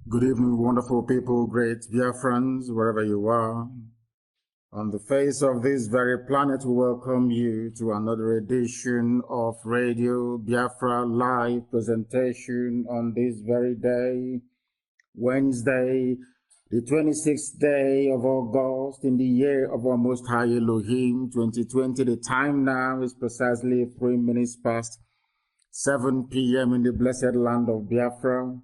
Good evening, wonderful people, great Biafrans, wherever you are. On the face of this very planet, we welcome you to another edition of Radio Biafra live presentation on this very day, Wednesday, the 26th day of August in the year of our Most High Elohim, 2020. The time now is precisely 3 minutes past 7 p.m. in the blessed land of Biafra.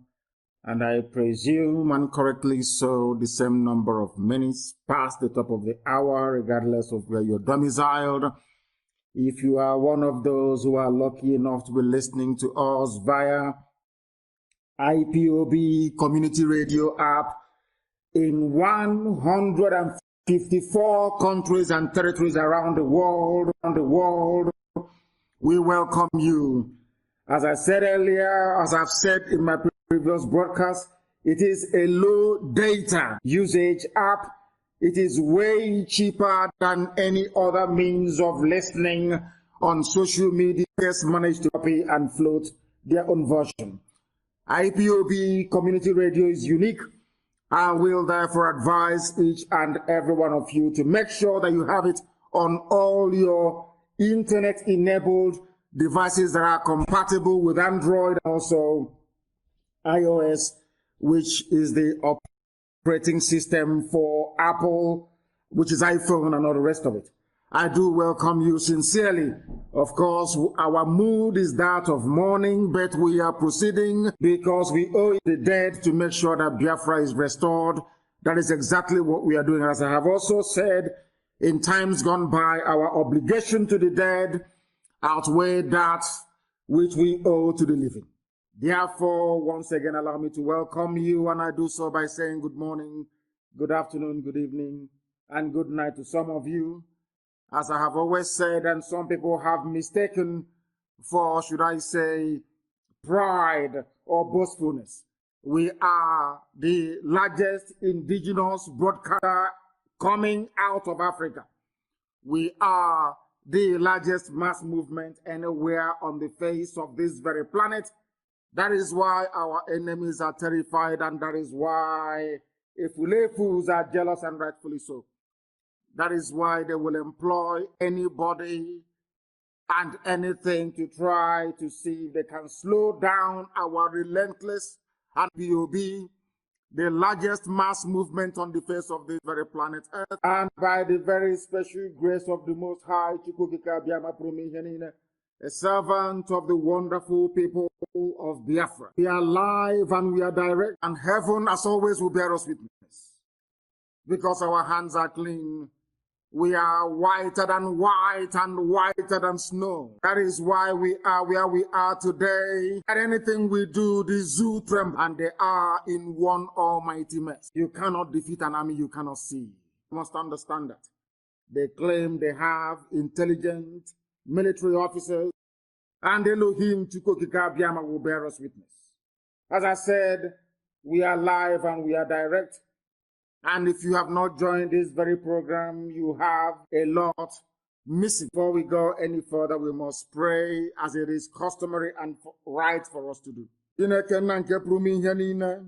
And I presume, and correctly so, the same number of minutes past the top of the hour, regardless of where you're domiciled. If you are one of those who are lucky enough to be listening to us via IPOB community radio app in 154 countries and territories around the world, we welcome you. As I said earlier, as I've said in my previous broadcast, it is a low data usage app. It is way cheaper than any other means of listening on social media. Just managed to copy and float their own version. IPOB community radio is unique. I will therefore advise each and every one of you to make sure that you have it on all your internet-enabled devices that are compatible with Android, also iOS, which is the operating system for Apple, which is iPhone and all the rest of it. I do welcome you sincerely. Of course, our mood is that of mourning, but we are proceeding because we owe the dead to make sure that Biafra is restored. That is exactly what we are doing. As I have also said in times gone by, our obligation to the dead outweigh that which we owe to the living. Therefore, once again, allow me to welcome you, and I do so by saying good morning, good afternoon, good evening, and good night to some of you. As I have always said, and some people have mistaken for, should I say, pride or boastfulness, we are the largest indigenous broadcaster coming out of Africa. We are the largest mass movement anywhere on the face of this very planet. That is why our enemies are terrified, and that is why fools are jealous, and rightfully so. That is why they will employ anybody and anything to try to see if they can slow down our relentless IPOB, the largest mass movement on the face of this very planet Earth, and by the very special grace of the Most High, a servant of the wonderful people of Biafra. We are live and we are direct, and heaven, as always, will bear us witness. Because our hands are clean, we are whiter than white and whiter than snow. That is why we are where we are today. At anything we do, the zoo tremble, and they are in one almighty mess. You cannot defeat an army you cannot see. You must understand that. They claim they have intelligent military officers, and Elohim Chukokika Biama will bear us witness. As I said, we are live and we are direct. And if you have not joined this very program, you have a lot missing. Before we go any further, we must pray as it is customary and right for us to do. Chineke nna nke pụrụ m ihe niile,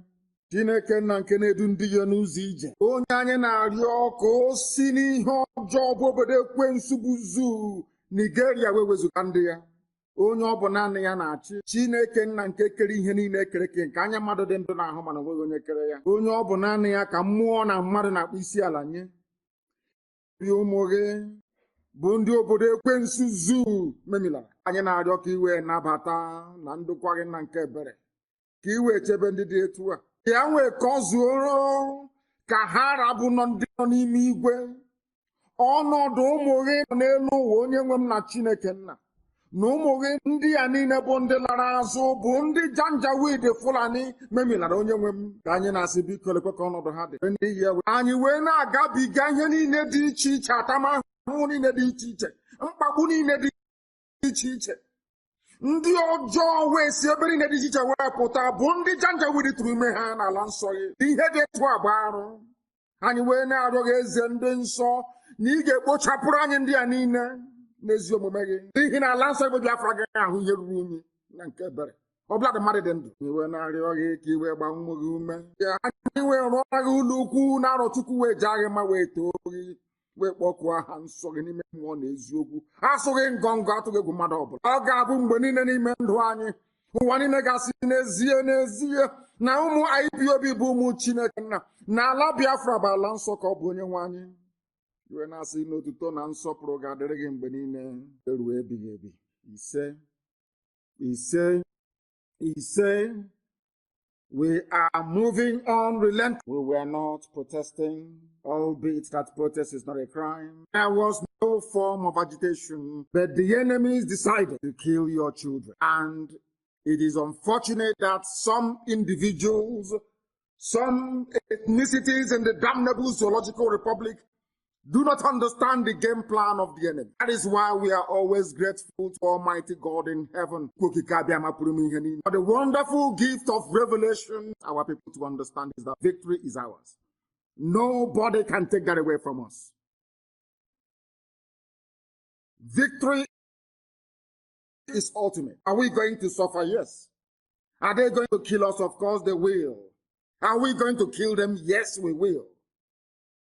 Chineke nna nke na-edu ndị ya n'ụzọ ije, onye anyị na-arịọ ka o si n'ihe ọjọọ bụ obodo ekwensu bụ zoo Nigeria wee wezuga ndị ya. Onye ọ bụ naanị ya na-achị. Chineke nna nke kere ihe niile ekere eke, nke anya mmadụ dị ndụ n'ahụ mana onweghị onye kere ya. Onye ọ bụ naanị ya ka mmụọ na mmadụ na-akpụ isi ala nye. Ụmụ gị bụ ndị obodo ekwensu zoo memilara. Anyị na-arịọ ka iwe nabata na ndokwa gị na nke ebere, ka iwe chebe ndị dị etu a. Ya nwee ka ọ zuoro ka ha rabụ ndị nọ n'ime igwe. Ọnọdụ ụmụ gị nọ n'elu ụwa, onye nwe m na Chineke nna. Na ụmụ gị ndị a niile bụ ndị lara azụ, bụ ndị Janjaweed Fulani memilara, onye nwe m, ka anyị na-asị biko lekwe ka ọnọdụ ha dị. Ndị ihe anyị wee na-agabiga ihe niile dị iche iche, atamahụhụ niile dị iche iche, mkpagbu niile dị iche iche. Ndị ọjọọ wee si ebe niile dị iche iche wee pụta, bụ ndị Janjaweed tụrụ ime ha n'ala nsọ gị. Ihe dị etu agba arụ. Anyị wee na-arịọ gị eze ndị nsọ na ị ga-ekpochapụrụ anyị ndị a niile n'ezi omume gị, n'ihi na ala nsọ ebe Biafra gị ahụ ihe ruru unyi na nke ebere. Obla the married them. You were not really kiwe bang. Yeah, I will run a look now to Kuwe Jagama way to we walk and so any man one is you. I saw in Gonga to go mad up. I'll gabum when in any man one who one in a gas in a zia. Now more IPOB boom china. Now la Biafra balance so called Bunyawani. You are not seeing no to turn and so program again Benin. He said, we are moving on relentlessly. We were not protesting, albeit that protest is not a crime. There was no form of agitation, but the enemies decided to kill your children. And it is unfortunate that some individuals, some ethnicities in the damnable zoological republic do not understand the game plan of the enemy. That is why we are always grateful to Almighty God in heaven for the wonderful gift of revelation. Our people to understand is that victory is ours. Nobody can take that away from us. Victory is ultimate. Are we going to suffer? Yes. Are they going to kill us? Of course they will. Are we going to kill them? Yes, we will.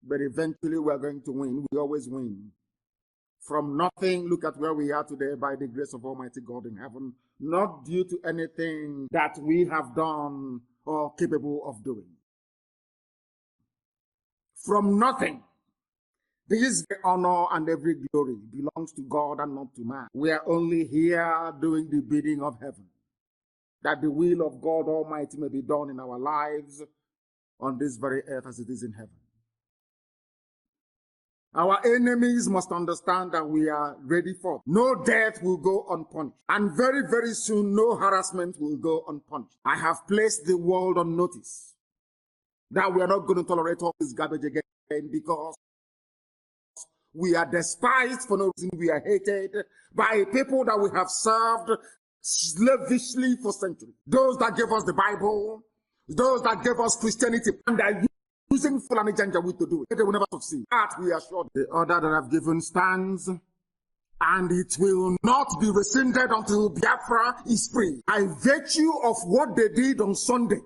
But eventually we are going to win. We always win. From nothing, look at where we are today by the grace of Almighty God in heaven, not due to anything that we have done or capable of doing. From nothing. This honor and every glory belongs to God and not to man. We are only here doing the bidding of heaven, that the will of God Almighty may be done in our lives on this very earth as it is in heaven. Our enemies must understand that we are ready for it. No death will go unpunished. And very, very soon, no harassment will go unpunished. I have placed the world on notice that we are not going to tolerate all this garbage again because we are despised for no reason. We are hated by people that we have served slavishly for centuries. Those that gave us the Bible, those that gave us Christianity, and that using Fulani Janjaweed to do it. They will never succeed. That we are sure. The order that I've given stands, and it will not be rescinded until Biafra is free. By virtue of what they did on Sunday,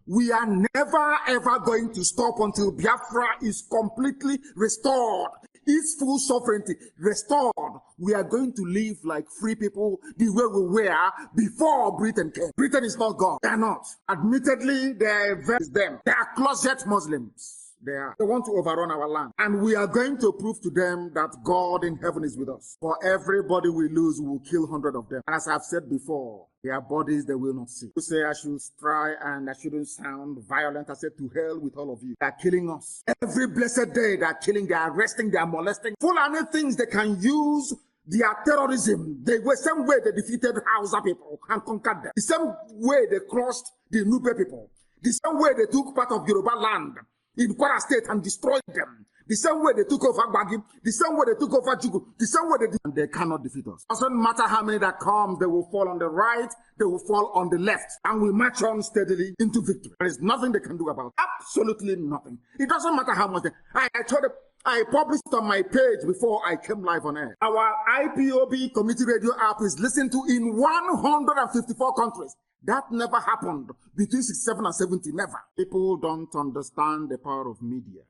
we are never ever going to stop until Biafra is completely restored. Its full sovereignty restored. We are going to live like free people the way we were before Britain came. Britain is not God. They are not. Admittedly, they are them. They are closet Muslims. They want to overrun our land. And we are going to prove to them that God in heaven is with us. For everybody we lose, we will kill 100 of them. As I've said before, their bodies they will not see. You say I should try and I shouldn't sound violent. I said to hell with all of you. They are killing us. Every blessed day they are killing, they are arresting, they are molesting. Full of things they can use their terrorism. The same way they defeated Hausa people and conquered them. The same way they crushed the Nupe people. The same way they took part of Yoruba land in Kwara State and destroyed them. The same way they took over Gbagi, the same way they took over Jugu, the same way they did. And they cannot defeat us. It doesn't matter how many that come, they will fall on the right, they will fall on the left. And we march on steadily into victory. There is nothing they can do about it. Absolutely nothing. It doesn't matter how much I told them, I published on my page before I came live on air. Our IPOB community radio app is listened to in 154 countries. That never happened between 67 and 70, never. People don't understand the power of media.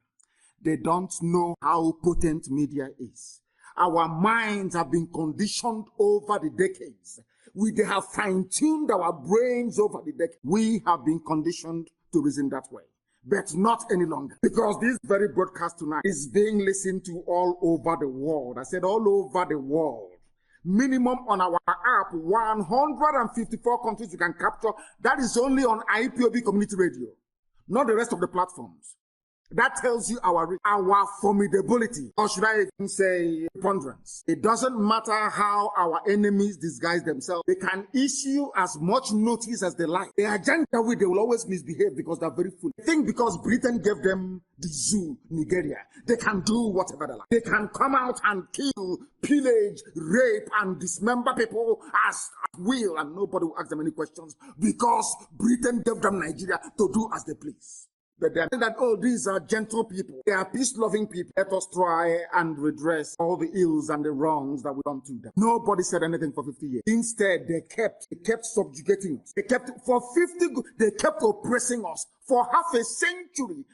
They don't know how potent media is. Our minds have been conditioned over the decades. They have fine-tuned our brains over the decades. We have been conditioned to reason that way, but not any longer. Because this very broadcast tonight is being listened to all over the world. I said all over the world. Minimum on our app, 154 countries you can capture. That is only on IPOB community radio, not the rest of the platforms. That tells you our formidability, or should I even say preponderance. It doesn't matter how our enemies disguise themselves. They can issue as much notice as they like. The agenda they will always misbehave because they're very foolish. They think because Britain gave them the zoo, Nigeria, they can do whatever they like. They can come out and kill, pillage, rape, and dismember people as will, and nobody will ask them any questions because Britain gave them Nigeria to do as they please. But they think that, oh, these are gentle people. They are peace-loving people. Let us try and redress all the ills and the wrongs that we done to them. Nobody said anything for 50 years. Instead, they kept subjugating us. They kept oppressing us. For half a century,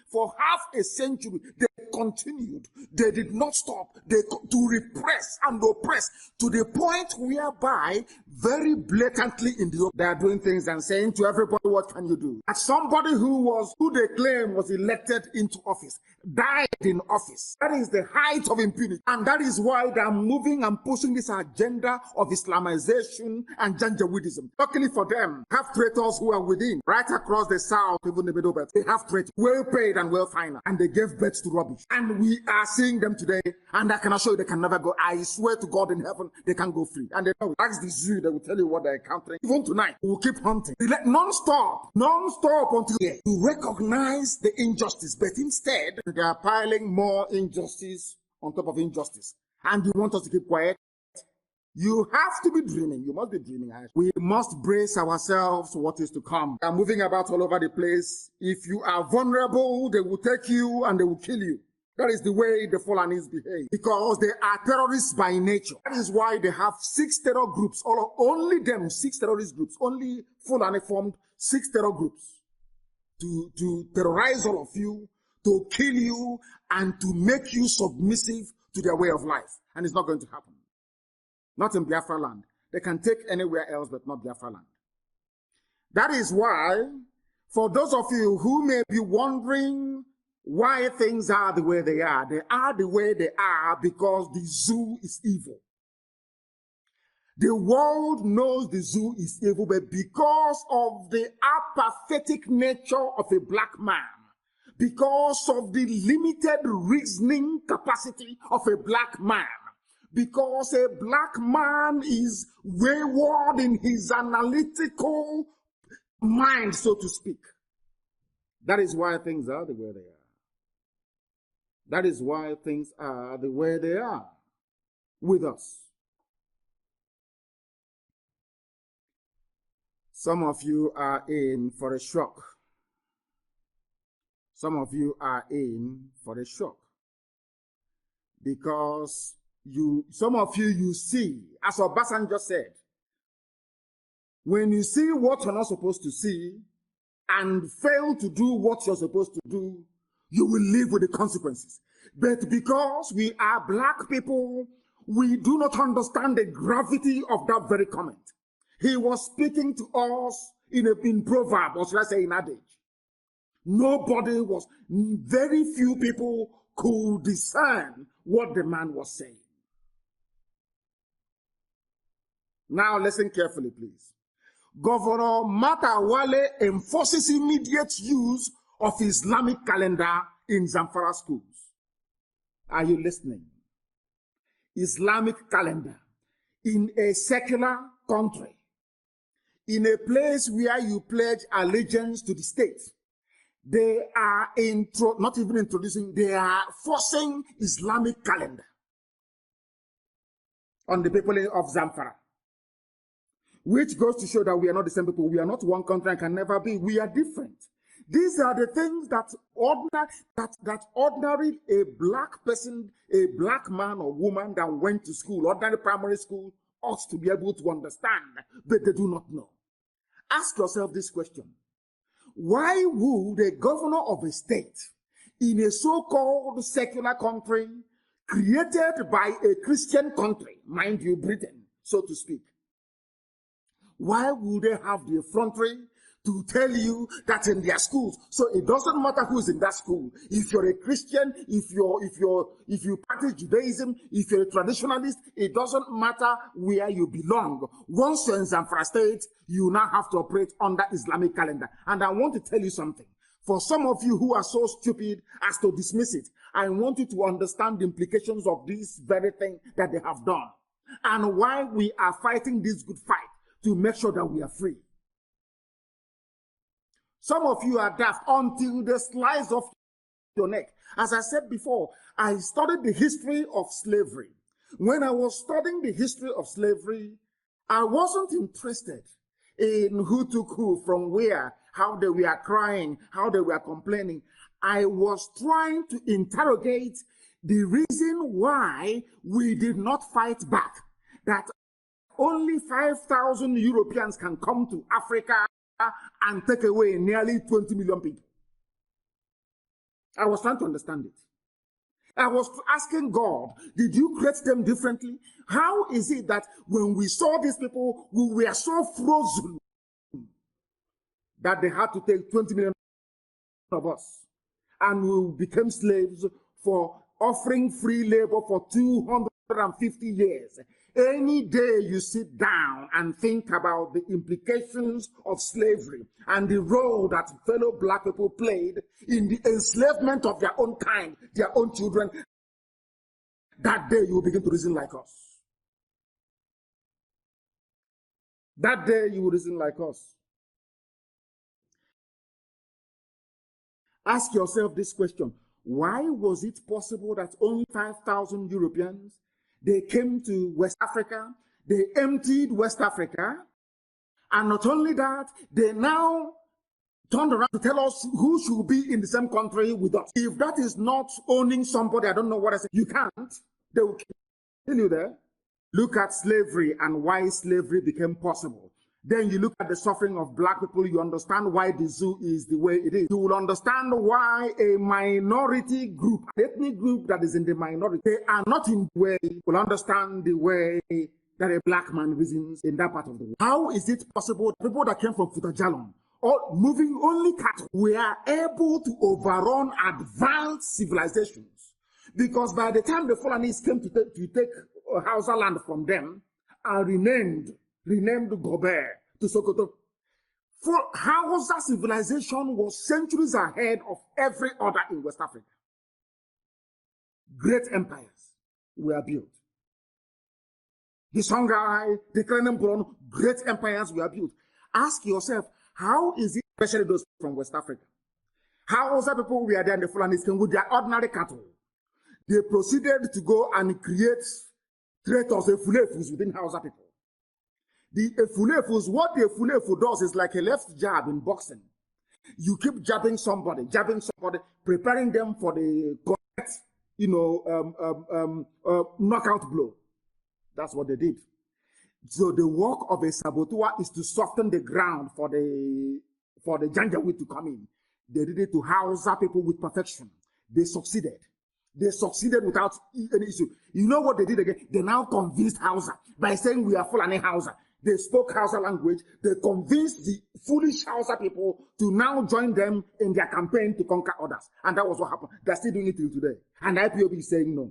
they continued. They did not stop. To repress and oppress to the point whereby very blatantly they are doing things and saying to everybody, what can you do? As somebody who they claim was elected into office, died in office. That is the height of impunity. And that is why they are moving and pushing this agenda of Islamization and Janjaweedism. Luckily for them, have traitors who are within, right across the south, even the Middle Belt. They have traitors, well paid and well financed, and they gave birth to rubbish. And we are seeing them today, and I can assure you they can never go. I swear to God in heaven, they can go free. And they know, ask the zoo, they will tell you what they're encountering. Even tonight, we will keep hunting. Non-stop until they recognize the injustice. But instead, they are piling more injustice on top of injustice. And you want us to keep quiet? You have to be dreaming. You must be dreaming. We must brace ourselves for what is to come. They are moving about all over the place. If you are vulnerable, they will take you and they will kill you. That is the way the Fulanis behave. Because they are terrorists by nature. That is why they have 6 terror groups. Only them, 6 terrorist groups. Only Fulani formed 6 terror groups. To terrorize all of you, to kill you, and to make you submissive to their way of life. And it's not going to happen. Not in Biafra land. They can take anywhere else, but not Biafra land. That is why, for those of you who may be wondering why things are the way they are the way they are because the zoo is evil. The world knows the zoo is evil, but because of the apathetic nature of a black man, because of the limited reasoning capacity of a black man, because a black man is wayward in his analytical mind, so to speak. That is why things are the way they are. That is why things are the way they are with us. Some of you are in for a shock. Some of you are in for a shock. Because some of you see, as Obasanjo said, when you see what you're not supposed to see and fail to do what you're supposed to do, you will live with the consequences. But because we are black people, we do not understand the gravity of that very comment. He was speaking to us in proverb, or should I say in adage. Very few people could discern what the man was saying. Now listen carefully, please. Governor Matawale enforces immediate use of Islamic calendar in Zamfara schools. Are you listening? Islamic calendar in a secular country, in a place where you pledge allegiance to the state. They are not even introducing, they are forcing Islamic calendar on the people of Zamfara. Which goes to show that we are not the same people. We are not one country and can never be. We are different. These are the things that ordinary a black person, a black man or woman that went to school, ordinary primary school, ought to be able to understand, but they do not know. Ask yourself this question. Why would a governor of a state in a so-called secular country created by a Christian country, mind you, Britain, so to speak, why would they have the effrontery to tell you that in their schools? So it doesn't matter who's in that school. If you're a Christian, if you practice Judaism, if you're a traditionalist, it doesn't matter where you belong. Once you're in Zamfara State, you now have to operate under Islamic calendar. And I want to tell you something. For some of you who are so stupid as to dismiss it, I want you to understand the implications of this very thing that they have done and why we are fighting this good fight to make sure that we are free. Some of you are daft until the slice of your neck. As I said before, I studied the history of slavery. When I was studying the history of slavery, I wasn't interested in who took who, from where, how they were crying, how they were complaining. I was trying to interrogate the reason why we did not fight back, that only 5,000 Europeans can come to Africa and take away nearly 20 million people. I was trying to understand it. I was asking God, did you create them differently? How is it that when we saw these people, we were so frozen that they had to take 20 million of us, and we became slaves for offering free labor for 250 years. Any day you sit down and think about the implications of slavery and the role that fellow black people played in the enslavement of their own kind, their own children, that day you will begin to reason like us. That day you will reason like us. Ask yourself this question. Why was it possible that only 5,000 Europeans, they came to West Africa, they emptied West Africa, and not only that, they now turned around to tell us who should be in the same country with us. If that is not owning somebody, I don't know what I say, you can't, they will kill you there. Look at slavery and why slavery became possible. Then you look at the suffering of black people, you understand why the zoo is the way it is. You will understand why a minority group, an ethnic group that is in the minority, they are not in the way, you will understand the way that a black man reasons in that part of the world. How is it possible that people that came from Futajalon, or moving only cattle, were able to overrun advanced civilizations? Because by the time the Fulanis came to take Hausa land from them, and renamed Gobert to Sokoto. For Hausa civilization was centuries ahead of every other in West Africa. Great empires were built. The Songhai, the Krenenbron, great empires were built. Ask yourself, how is it, especially those from West Africa? Hausa people were there in the Fulanis came with their ordinary cattle. They proceeded to go and create traitors, efulefus within Hausa people. The efulefus, what the efulefu does is like a left jab in boxing. You keep jabbing somebody, preparing them for the correct, knockout blow. That's what they did. So the work of a saboteur is to soften the ground for the Janjaweed to come in. They did it to Hausa people with perfection. They succeeded. They succeeded without any issue. You know what they did again? They now convinced Hausa by saying we are Fulani Hausa. They spoke Hausa language. They convinced the foolish Hausa people to now join them in their campaign to conquer others. And that was what happened. They're still doing it till today. And IPOB is saying no.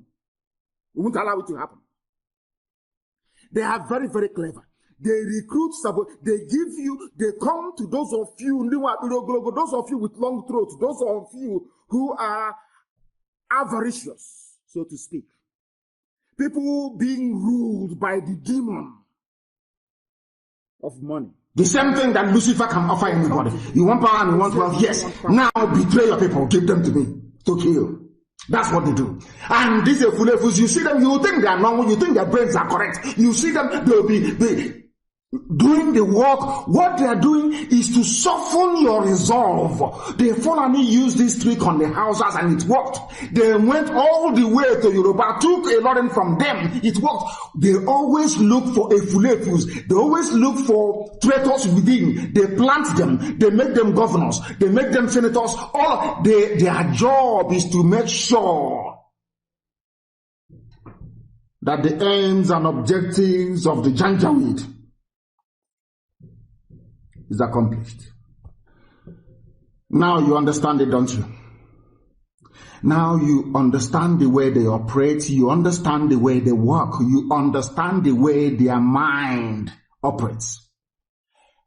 We won't allow it to happen. They are very, very clever. They recruit, they come to those of you, those of you with long throats, those of you who are avaricious, so to speak. People being ruled by the demon of money. The same thing that Lucifer can offer anybody. You want power and you want wealth? Yes. Now betray your people, give them to me to kill. That's what they do. And these efulefus, you see them, you think they are normal, you think their brains are correct. You see them, they'll be doing the work. What they are doing is to soften your resolve. The Fulani used this trick on the houses and it worked. They went all the way to Yoruba, took a lot from them. It worked. They always look for efulefus. They always look for traitors within. They plant them. They make them governors. They make them senators. Their job is to make sure that the aims and objectives of the Janjaweed is accomplished. Now you understand it, don't you? Now you understand the way they operate, you understand the way they work, you understand the way their mind operates.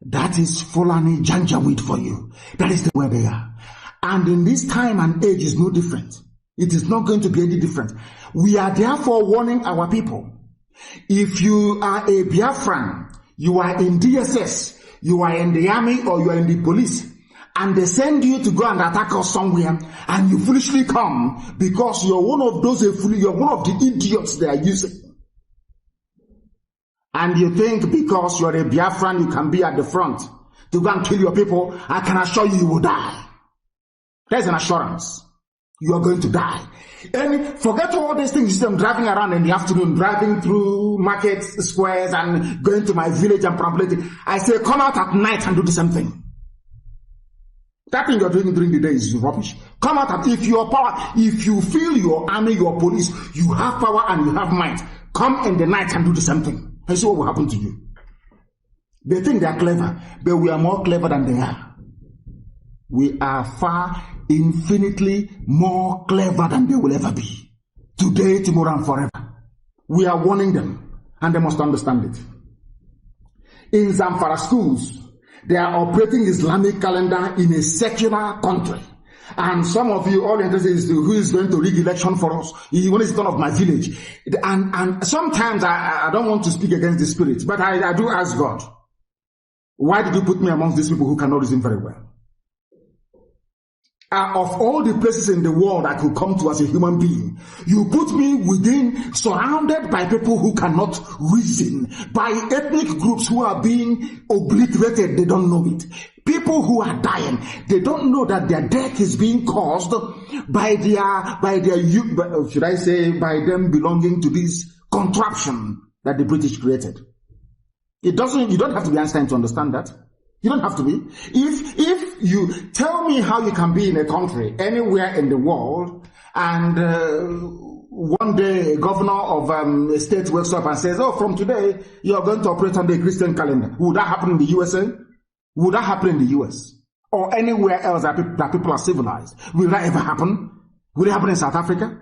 That is Fulani Janjaweed for you. That is the way they are. And in this time and age is no different. It is not going to be any different. We are therefore warning our people. If you are a Biafran, you are in DSS, you are in the army or you are in the police, and they send you to go and attack us somewhere, and you foolishly come because you're one of those, you're one of the idiots they are using. and you think because you're a Biafran, you can be at the front to go and kill your people, I can assure you, you will die. There's an assurance. You are going to die. And forget all these things. I'm driving around in the afternoon, driving through market squares and going to my village and perambulating. I say, come out at night and do the same thing. That thing you're doing during the day is rubbish. Come out and if your power, if you feel your army, your police, you have power and you have might, come in the night and do the same thing. And see what will happen to you. They think they are clever, but we are more clever than they are. We are far, infinitely more clever than they will ever be. Today, tomorrow, and forever. We are warning them, and they must understand it. In Zamfara schools, they are operating Islamic calendar in a secular country. And some of you, all you're interested is who is going to rig election for us. When it's turn of my village. And sometimes I don't want to speak against the spirit, but I do ask God, why did you put me amongst these people who cannot reason very well? Of all the places in the world I could come to as a human being, you put me within, surrounded by people who cannot reason, by ethnic groups who are being obliterated, they don't know it. People who are dying, they don't know that their death is being caused by should I say, by them belonging to this contraption that the British created. You don't have to be Einstein to understand that. You don't have to be. If you tell me how you can be in a country, anywhere in the world, and one day a governor of a state wakes up and says, oh, from today, you're going to operate on the Christian calendar. Would that happen in the USA? Would that happen in the US? Or anywhere else that people are civilized? Will that ever happen? Will it happen in South Africa?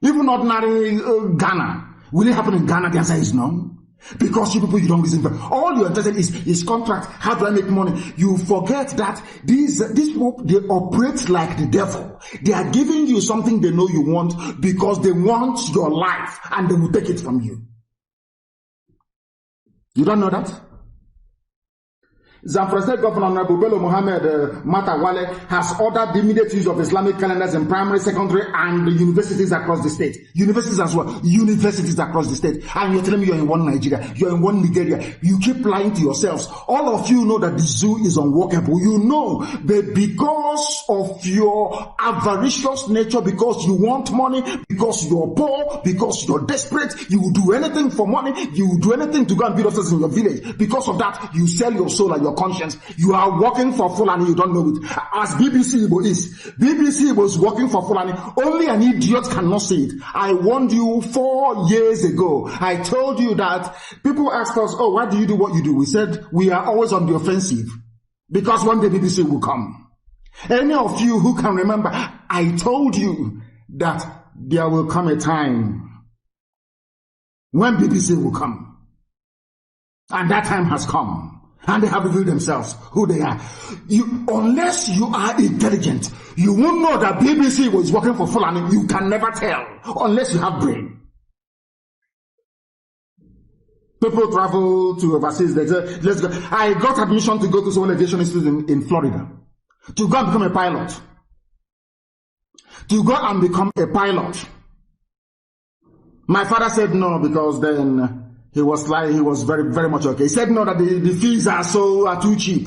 Even ordinary Ghana. Will it happen in Ghana? The answer is no. Because you people, you don't listen. All you're interested is contract. How do I make money? You forget that these people, they operate like the devil. They are giving you something they know you want because they want your life and they will take it from you. You don't know that? Zamfara State Governor Bello Mohammed Matawale has ordered the immediate use of Islamic calendars in primary, secondary, and universities across the state. Universities as well. Universities across the state. And you're telling me you're in one Nigeria, you're in one Nigeria. You keep lying to yourselves. All of you know that the zoo is unworkable. You know that because of your avaricious nature, because you want money, because you're poor, because you're desperate, you will do anything for money, you will do anything to go and build houses in your village. Because of that, you sell your soul and your conscience. You are working for Fulani, you don't know it. As BBC Igbo is. BBC Igbo is working for Fulani. Only an idiot cannot say it. I warned you 4 years ago. I told you that people asked us, oh, why do you do what you do? We said, we are always on the offensive. Because one day BBC will come. Any of you who can remember, I told you that there will come a time when BBC will come. And that time has come. And they have revealed themselves, who they are. Unless you are intelligent, you won't know that BBC was working for Fulani. You can never tell, unless you have brain. People travel to overseas, they say, let's go. I got admission to go to Civil Aviation Institute in Florida. To go and become a pilot. To go and become a pilot. My father said no, because then he was very, very much okay. He said no, that the fees are too cheap.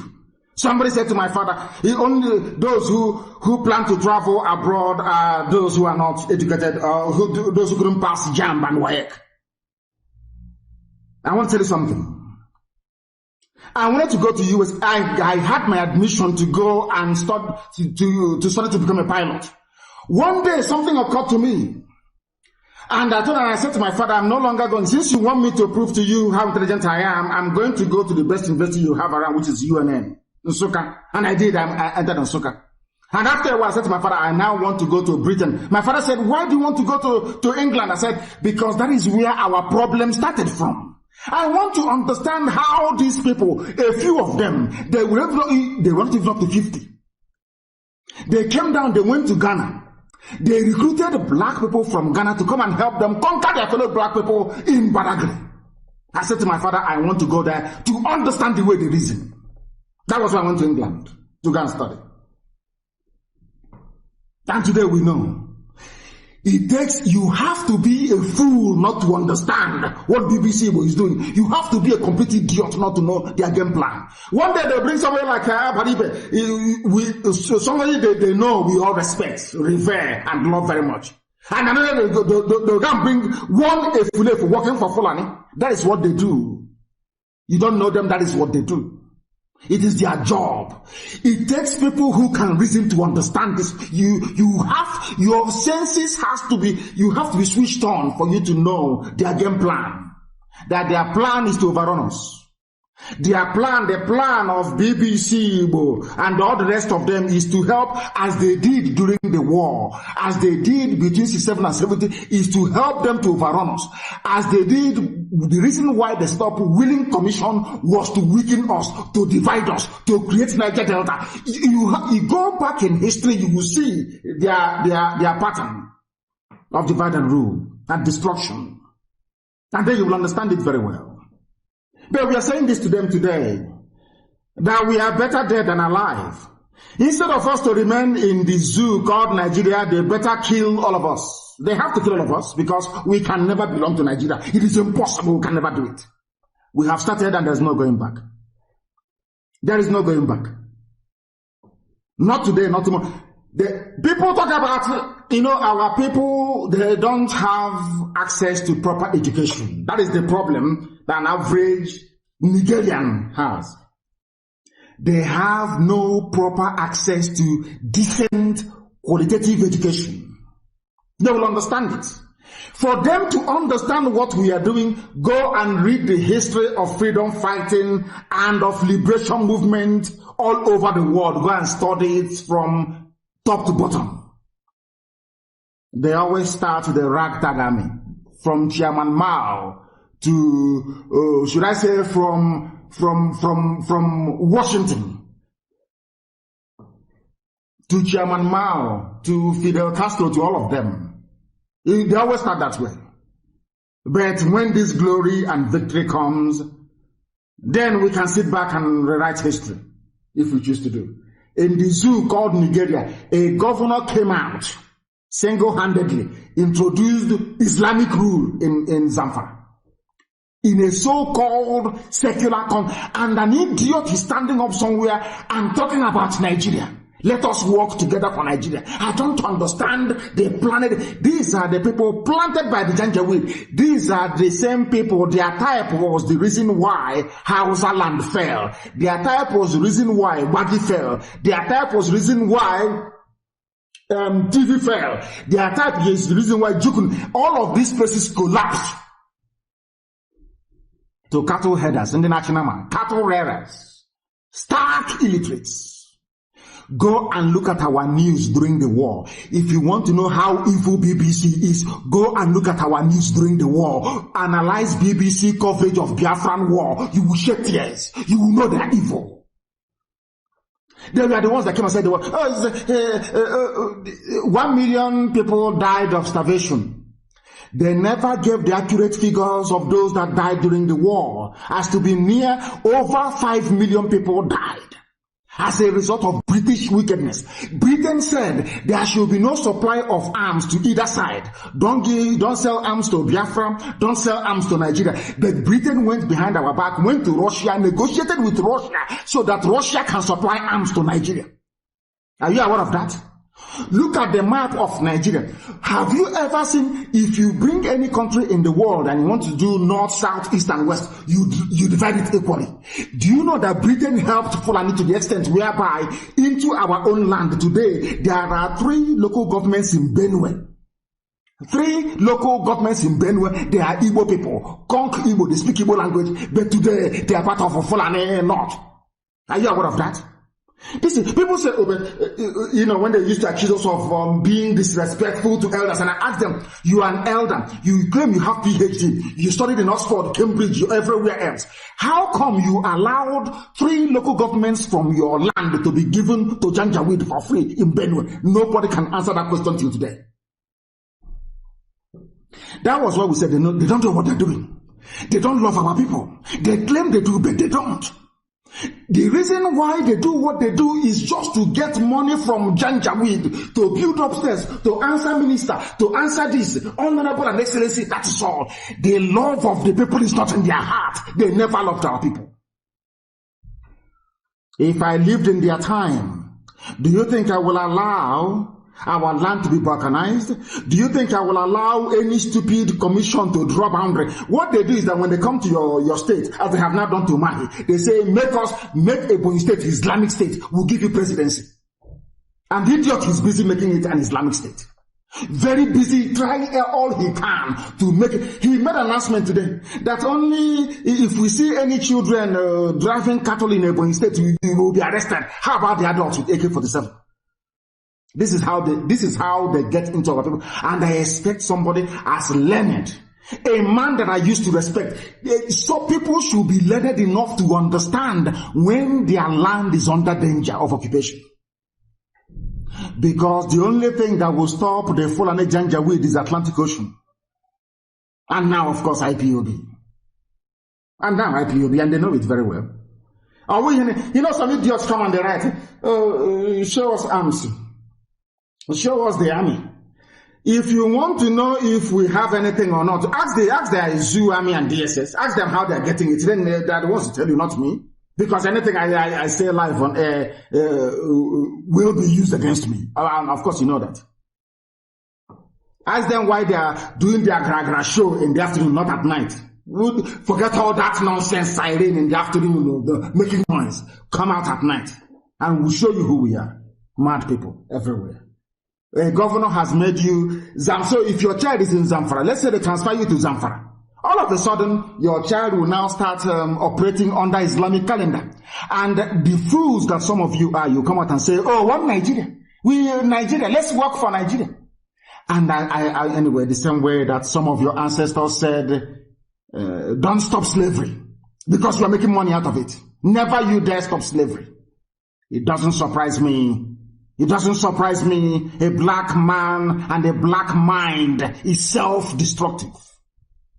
Somebody said to my father, only those who plan to travel abroad are those who are not educated, or those who couldn't pass JAMB and WAEC. I want to tell you something. I wanted to go to US. I had my admission to go and start to study to become a pilot. One day something occurred to me. And I said to my father, I'm no longer going. Since you want me to prove to you how intelligent I am, I'm going to go to the best university you have around, which is UNN, Nsukka. And I did. I entered Nsukka. And after a while, I said to my father, I now want to go to Britain. My father said, why do you want to go to England? I said, because that is where our problem started from. I want to understand how these people, a few of them, they weren't even up to 50. They came down, they went to Ghana. They recruited black people from Ghana to come and help them conquer their fellow black people in Badagry. I said to my father, I want to go there to understand the way they reason. That was why I went to England to go and study. And today we know. You have to be a fool not to understand what BBC is doing. You have to be a complete idiot not to know their game plan. One day they'll bring somebody like Padibe, somebody they know we all respect, revere, and love very much. And another they'll come bring one Efule for working for Fulani. That is what they do. You don't know them, that is what they do. It is their job. It takes people who can reason to understand this. You have your senses you have to be switched on for you to know their game plan. That their plan is to overrun us. Their plan, the plan of BBC and all the rest of them is to help as they did during the war, as they did between 67 and 70, is to help them to overrun us. As they did, the reason why they stopped Willing Commission was to weaken us, to divide us, to create Niger Delta. You go back in history, you will see their pattern of divide and rule and destruction. And then you will understand it very well. But we are saying this to them today, that we are better dead than alive. Instead of us to remain in the zoo called Nigeria, they better kill all of us. They have to kill all of us because we can never belong to Nigeria. It is impossible. We can never do it. We have started and there's no going back. There is no going back. Not today, not tomorrow. People talk about, our people, they don't have access to proper education. That is the problem that an average Nigerian has. They have no proper access to decent, qualitative education. They will understand it. For them to understand what we are doing, go and read the history of freedom fighting and of liberation movement all over the world. Go and study it from top to bottom. They always start the ragtag army from Chairman Mao to, should I say, from Washington to Chairman Mao to Fidel Castro to all of them. They always start that way. But when this glory and victory comes, then we can sit back and rewrite history if we choose to do. In the zoo called Nigeria, a governor came out single-handedly, introduced Islamic rule in Zamfara. In a so-called secular and an idiot is standing up somewhere and talking about Nigeria. Let us work together for Nigeria. I don't understand the planet. These are the people planted by the Janjaweed. These are the same people. Their type was the reason why Hausa land fell. Their type was the reason why Wagi fell. Their type was the reason why TV fell. Their type is the reason why Jukun. All of these places collapsed to cattle headers in the national man, cattle rearers, stark illiterates. Go and look at our news during the war. If you want to know how evil BBC is, go and look at our news during the war. Analyze BBC coverage of Biafran war. You will shed tears. You will know they are evil. They were the ones that came and said, 1 million people died of starvation. They never gave the accurate figures of those that died during the war, as to be near over 5 million people died as a result of British wickedness. Britain said there should be no supply of arms to either side. Don't sell arms to Biafra, don't sell arms to Nigeria. But Britain went behind our back, went to Russia, negotiated with Russia so that Russia can supply arms to Nigeria. Are you aware of that? Look at the map of Nigeria. Have you ever seen, if you bring any country in the world and you want to do north, south, east, and west, you divide it equally? Do you know that Britain helped Fulani to the extent whereby into our own land today, there are 3 local governments in Benue. 3 local governments in Benue, they are Igbo people. Conk Igbo, they speak Igbo language, but today they are part of Fulani North. Are you aware of that? Listen, people say, when they used to accuse us of being disrespectful to elders, and I ask them, you are an elder, you claim you have PhD, you studied in Oxford, Cambridge, everywhere else. How come you allowed 3 local governments from your land to be given to Janjaweed for free in Benue? Nobody can answer that question till today. That was why we said they don't know what they're doing. They don't love our people. They claim they do, but they don't. The reason why they do what they do is just to get money from Janjaweed, to build upstairs, to answer minister, to answer this, honorable and excellency, that is all. The love of the people is not in their heart. They never loved our people. If I lived in their time, do you think I will allow our land to be balkanized? Do you think I will allow any stupid commission to draw boundary? What they do is that when they come to your state, as they have now done to Mahi, they say, make Ebonyi state Islamic state. We'll give you presidency. And the idiot is busy making it an Islamic state. Very busy, trying all he can to make it. He made an announcement today that only if we see any children driving cattle in Ebonyi state, you will be arrested. How about the adults with AK-47? This is how they get into our people. And I expect somebody as learned, a man that I used to respect. So people should be learned enough to understand when their land is under danger of occupation. Because the only thing that will stop the Fulani Janjaweed is Atlantic Ocean. And now, of course, IPOB. And they know it very well. Some idiots come on the right, show us arms. Show us the army. If you want to know if we have anything or not, ask the zoo army and DSS. Ask them how they're getting it. Then they're the ones to tell you, not me. Because anything I say live on air will be used against me. And of course, you know that. Ask them why they are doing their gra show in the afternoon, not at night. Forget all that nonsense siren in the afternoon, the making noise. Come out at night, and we'll show you who we are. Mad people everywhere. A governor has made you so if your child is in Zamfara, let's say they transfer you to Zamfara. All of a sudden, your child will now start operating under Islamic calendar. And the fools that some of you are, you come out and say, oh, what Nigeria? Nigeria, let's work for Nigeria. And anyway, the same way that some of your ancestors said, don't stop slavery because you are making money out of it. Never you dare stop slavery. It doesn't surprise me. It doesn't surprise me. A black man and a black mind is self-destructive.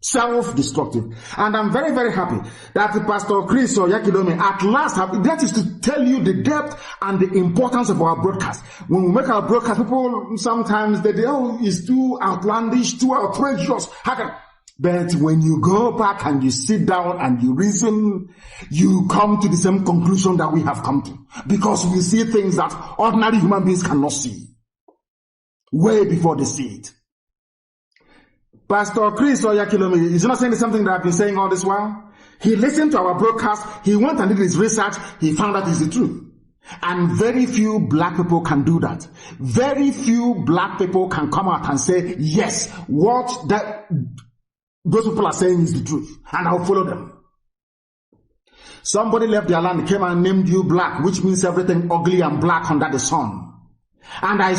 Self-destructive. And I'm very, very happy that Pastor Chris or Yakilome at last that is to tell you the depth and the importance of our broadcast. When we make our broadcast, people sometimes they it's too outlandish, too outrageous. But when you go back and you sit down and you reason, you come to the same conclusion that we have come to. Because we see things that ordinary human beings cannot see. Way before they see it. Pastor Chris Oyakilome is not saying something that I've been saying all this while. He listened to our broadcast. He went and did his research. He found out it's the truth. And very few black people can do that. Very few black people can come out and say, yes, what those people are saying is the truth. And I'll follow them. Somebody left their land, came and named you black, which means everything ugly and black under the sun. And I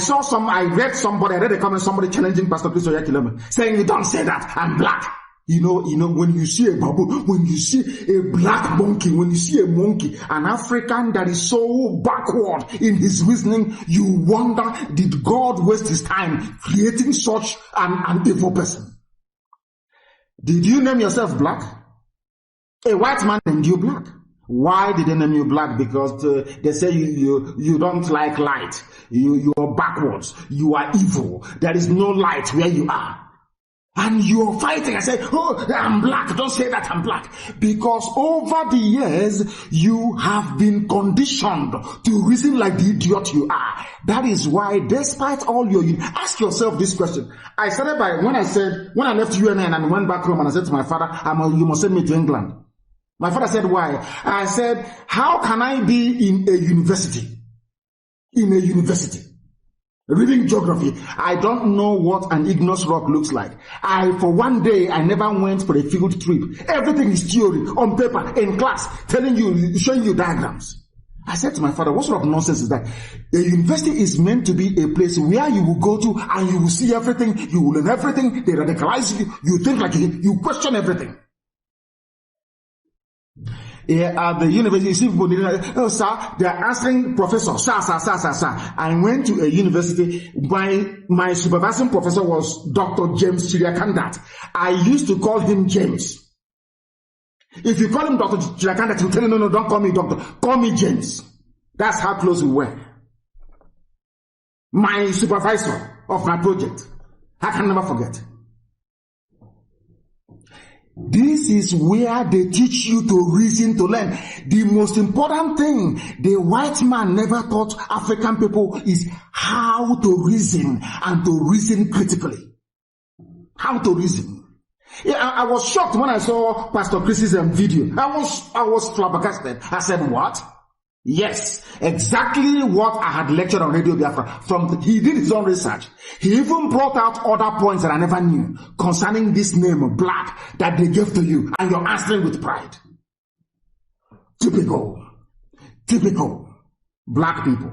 read a comment, somebody challenging Pastor Chris Oyakilome, saying, you don't say that, I'm black. You know, when you see a babu, when you see a black monkey, when you see a monkey, an African that is so backward in his reasoning, you wonder, did God waste his time creating such an evil person? Did you name yourself black? A white man named you black. Why did they name you black? Because they say you don't like light. You are backwards. You are evil. There is no light where you are. And you're fighting and say, oh, I'm black. Don't say that I'm black. Because over the years, you have been conditioned to reason like the idiot you are. That is why, despite all ask yourself this question. I started by, when I left UNN and went back home and I said to my father, you must send me to England. My father said, why? I said, how can I be in a university? Reading geography. I don't know what an igneous rock looks like. For one day, I never went for a field trip. Everything is theory, on paper, in class, showing you diagrams. I said to my father, what sort of nonsense is that? A university is meant to be a place where you will go to and you will see everything, you will learn everything, they radicalize you, you think like you question everything. At the university, you see people, oh, sir, they are answering professor, sir. I went to a university, my supervising professor was Dr. James Chiriakandat. I used to call him James. If you call him Dr. Chilakanda, he'll tell you, no, don't call me doctor. Call me James. That's how close we were. My supervisor of my project. I can never forget. This is where they teach you to reason, to learn. The most important thing the white man never taught African people is how to reason, and to reason critically. How to reason. Yeah, I was shocked when I saw Pastor Chris's video. I was flabbergasted. I said, what? Yes, exactly what I had lectured on Radio Biafra. He did his own research. He even brought out other points that I never knew concerning this name, Black, that they gave to you, and you're answering with pride. Typical Black people.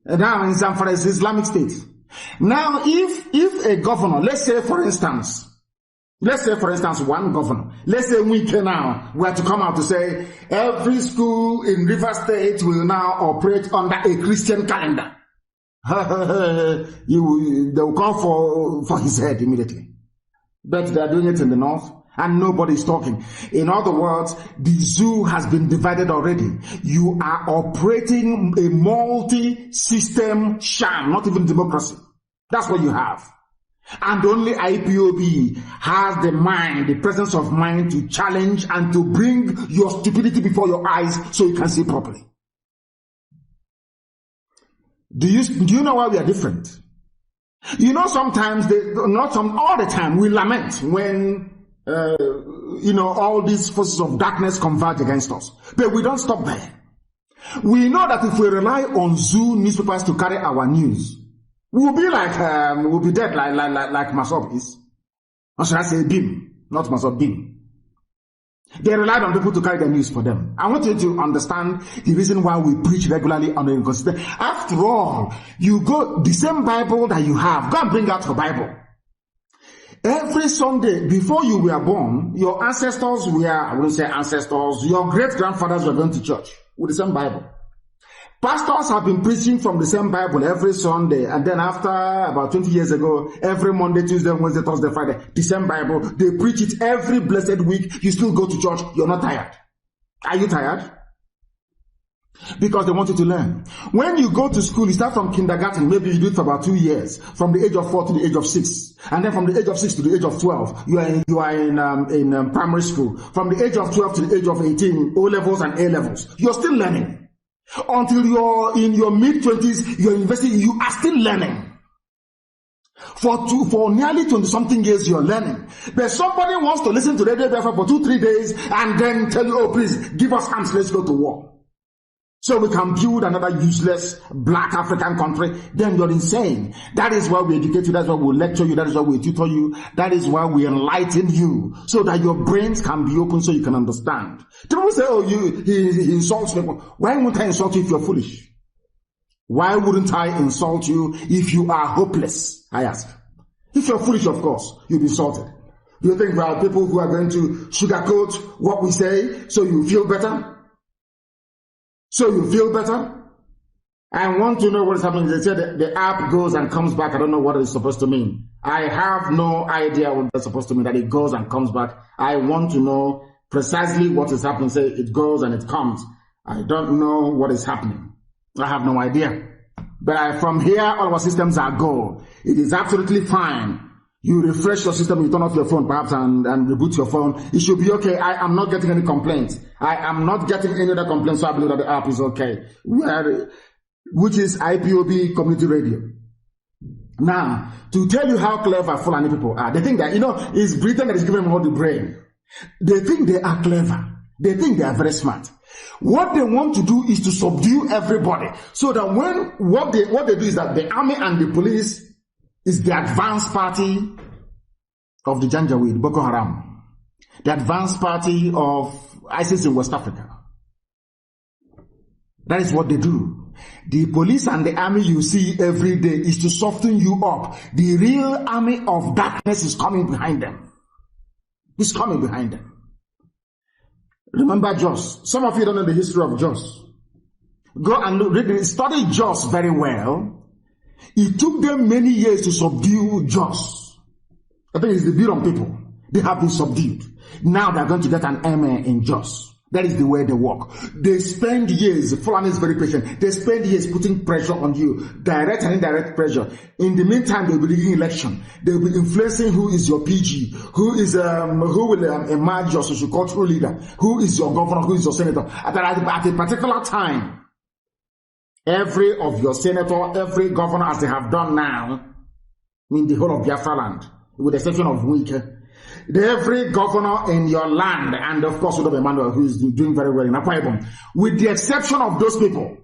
And now in Zamfara is Islamic State. Now, if a governor, let's say for instance, one governor, let's say we can now, we have to come out to say, every school in River State will now operate under a Christian calendar. They will call for his head immediately. But they are doing it in the north, and nobody is talking. In other words, the zoo has been divided already. You are operating a multi-system sham, not even democracy. That's what you have. And only IPOB has the mind, the presence of mind to challenge and to bring your stupidity before your eyes so you can see properly. Do you know why we are different? You know, sometimes, all the time, we lament when, all these forces of darkness converge against us. But we don't stop there. We know that if we rely on zoo newspapers to carry our news, we'll be dead like Masop is. Or should I say Bim, not Masop, Bim. They relied on people to carry the news for them. I want you to understand the reason why we preach regularly on the inconsistent. After all, you go, the same Bible that you have, go and bring out your Bible. Every Sunday, before you were born, your ancestors were, I wouldn't say ancestors, your great-grandfathers were going to church with the same Bible. Pastors have been preaching from the same Bible every Sunday, and then after about 20 years ago, every Monday, Tuesday, Wednesday, Thursday, Friday, the same Bible. They preach it every blessed week. You still go to church. You're not tired. Are you tired? Because they want you to learn. When you go to school, you start from kindergarten. Maybe you do it for about 2 years, from the age of 4 to the age of 6, and then from the age of 6 to the age of 12, you are in primary school. From the age of 12 to the age of 18, O levels and A levels. You're still learning. Until you're in your mid-20s, you're university, you are still learning. For nearly 20-something years, you're learning. But somebody wants to listen to Radio Biafra for 2-3 days and then tell you, oh, please, give us arms, let's go to war. So we can build another useless black African country. Then you're insane. That is why we educate you. That's why we lecture you. That is why we tutor you. That is why we enlighten you, so that your brains can be open so you can understand. People say, oh, he insults people. Why wouldn't I insult you if you're foolish? Why wouldn't I insult you if you are hopeless? I ask. If you're foolish, of course, you'll be insulted. Do you think there are people who are going to sugarcoat what we say so you feel better? So you feel better? I want to know what is happening. They said that the app goes and comes back. I don't know what it's supposed to mean. I have no idea what that's supposed to mean, that it goes and comes back. I want to know precisely what is happening. Say it goes and it comes. I don't know what is happening. I have no idea. But from here, all our systems are go. It is absolutely fine. You refresh your system, you turn off your phone perhaps and reboot your phone. It should be okay. I am not getting any complaints. I am not getting any other complaints, so I believe that the app is okay. Which is IPOB Community Radio. Now, to tell you how clever Fulani people are, they think that, it's Britain that is giving them all the brain. They think they are clever. They think they are very smart. What they want to do is to subdue everybody. So that what they do is that the army and the police is the advanced party of the Janjaweed, Boko Haram. The advanced party of ISIS in West Africa. That is what they do. The police and the army you see every day is to soften you up. The real army of darkness is coming behind them. It's coming behind them. Remember Jos. Some of you don't know the history of Jos. Go and study Jos very well. It took them many years to subdue Jos. I think it's the Biron people. They have been subdued. Now they're going to get an MA in Jos. That is the way they work. They spend years, Fulani is very patient, they spend years putting pressure on you, direct and indirect pressure. In the meantime, they'll be rigging election. They'll be influencing who is your PG, who will emerge your socio-cultural leader, who is your governor, who is your senator. At a particular time, every of your senator, every governor, as they have done now, in the whole of Biafra land, with the exception of Wike, every governor in your land, and of course, Udo Emmanuel, who is doing very well in Akwa Ibom, with the exception of those people,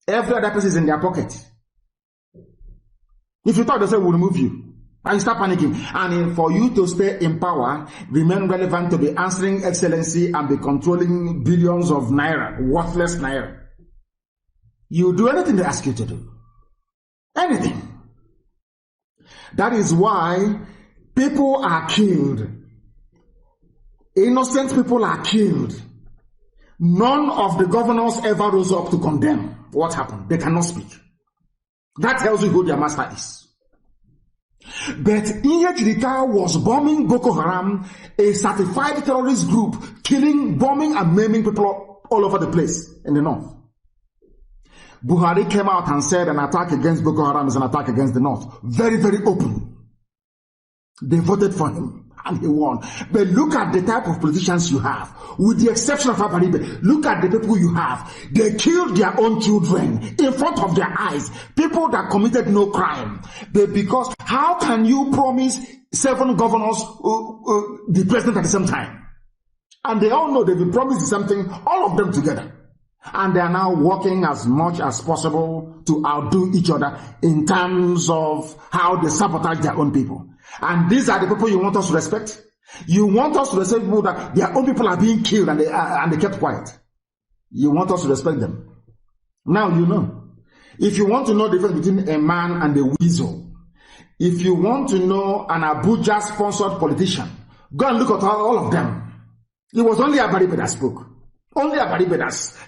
every other person is in their pocket. If you thought they say we'll remove you, and you start panicking, and for you to stay in power, remain relevant to be answering excellency and be controlling billions of naira, worthless naira, you do anything they ask you to do. Anything. That is why people are killed. Innocent people are killed. None of the governors ever rose up to condemn what happened. They cannot speak. That tells you who their master is. But Inyechirika was bombing Boko Haram, a certified terrorist group, killing, bombing, and maiming people all over the place in the north. Buhari came out and said an attack against Boko Haram is an attack against the north. Very, very open. They voted for him and he won. But look at the type of politicians you have. With the exception of Abaribe, look at the people you have. They killed their own children in front of their eyes. People that committed no crime. But because how can you promise 7 governors the president at the same time? And they all know they've been promised something, all of them together. And they are now working as much as possible to outdo each other in terms of how they sabotage their own people. And these are the people you want us to respect? You want us to respect people that their own people are being killed and they kept quiet. You want us to respect them. Now you know. If you want to know the difference between a man and a weasel, if you want to know an Abuja-sponsored politician, go and look at all of them. It was only Abaribe that spoke. Only Abaribe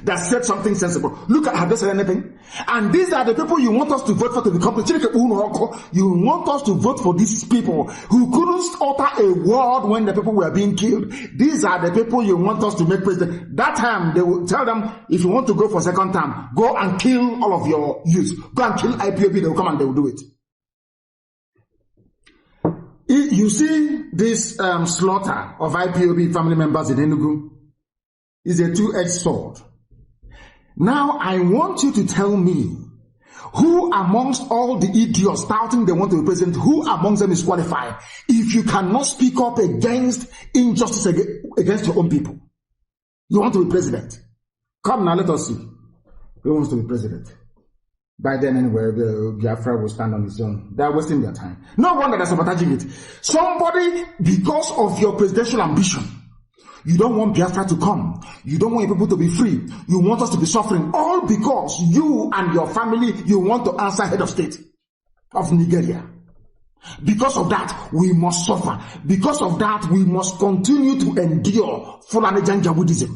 that said something sensible. Look at, have they said anything? And these are the people you want us to vote for to become the. You want us to vote for these people who couldn't utter a word when the people were being killed. These are the people you want us to make president. That time they will tell them, if you want to go for second term, go and kill all of your youth. Go and kill IPOB, they will come and they will do it. You see this slaughter of IPOB family members in Enugu is a two-edged sword. Now I want you to tell me, who amongst all the idiots doubting they want to be president, who amongst them is qualified if you cannot speak up against injustice against your own people? You want to be president? Come now, let us see who wants to be president. By then anyway, Biafra will stand on its own. They are wasting their time. No wonder they're sabotaging it. Somebody, because of your presidential ambition, you don't want Biafra to come. You don't want your people to be free. You want us to be suffering. All because you and your family, you want to answer head of state of Nigeria. Because of that, we must suffer. Because of that, we must continue to endure Fulani Janjaweedism.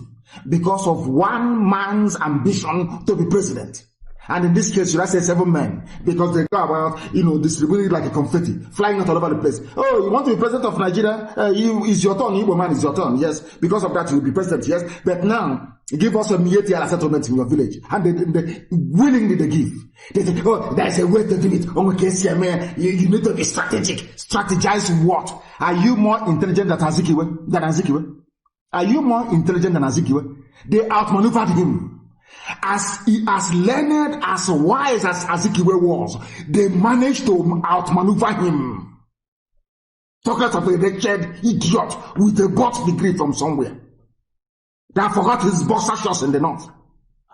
Because of one man's ambition to be president. And in this case, should I say 7 men? Because they go about, distributing it like a confetti, flying out all over the place. Oh, you want to be president of Nigeria? It's your turn, Igbo man, it's your turn. Yes, because of that, you'll be president, yes. But now, give us a Mietiala settlement in your village. And they willingly they give. They say, oh, there's a way to do it. Oh, okay, man, you need to be strategic. Strategize what? Are you more intelligent than Azikiwe? Are you more intelligent than Azikiwe? They outmaneuvered him. As learned, as wise as Azikiwe was, they managed to outmaneuver him. Talking of a wretched idiot with a bot degree from somewhere that forgot his boxer shorts in the north.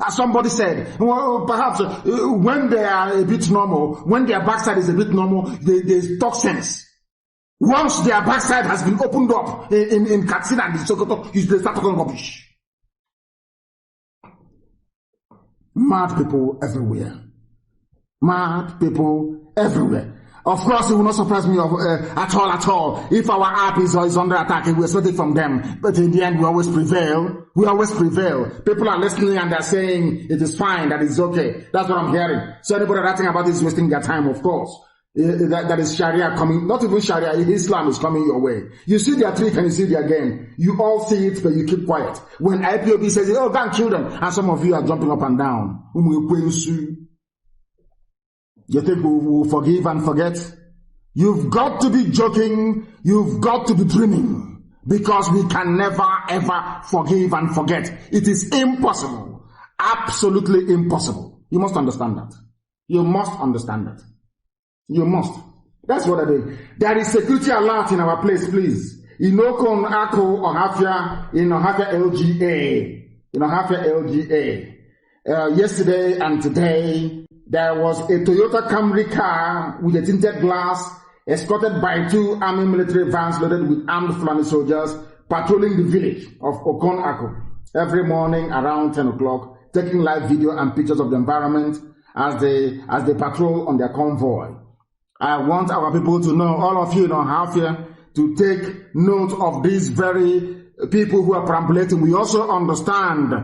As somebody said, well, perhaps when they are a bit normal, when their backside is a bit normal, they talk sense. Once their backside has been opened up in Katsina and Sokoto, they start talking rubbish. Mad people everywhere. Mad people everywhere. Of course, it will not surprise me at all. If our app is under attack, we expect it from them. But in the end, we always prevail. People are listening and they're saying it is fine, that it's okay. That's what I'm hearing. So anybody writing about this is wasting their time, of course. that is Sharia coming, not even Sharia, Islam is coming your way. You see their trick and you see their game. You all see it, but you keep quiet. When IPOB says, oh, go and kill them, and some of you are jumping up and down. You think we will forgive and forget? You've got to be joking. You've got to be dreaming. Because we can never, ever forgive and forget. It is impossible. Absolutely impossible. You must understand that. You must understand that. You must. That's what I do. There is security alert in our place, please. Inokon Ako Ohafia in Ohafia LGA. In Ohafia LGA. Yesterday and today, there was a Toyota Camry car with a tinted glass, escorted by 2 army military vans loaded with armed Fulani soldiers, patrolling the village of Okon Ako every morning around 10 o'clock, taking live video and pictures of the environment as they patrol on their convoy. I want our people to know, all of you in Ohafia, to take note of these very people who are perambulating. We also understand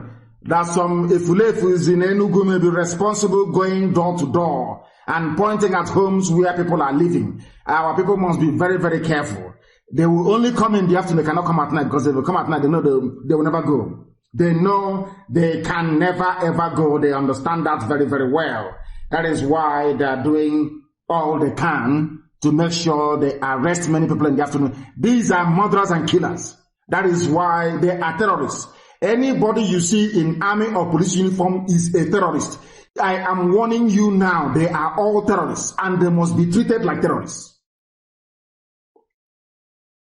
that some Efulefus in Enugu may be responsible going door to door and pointing at homes where people are living. Our people must be very, very careful. They will only come in the afternoon. They cannot come at night, because if they come at night, they know they will never go. They know they can never, ever go. They understand that very, very well. That is why they are doing all they can to make sure they arrest many people in the afternoon. These are murderers and killers. That is why they are terrorists. Anybody you see in army or police uniform is a terrorist. I am warning you now, they are all terrorists and they must be treated like terrorists.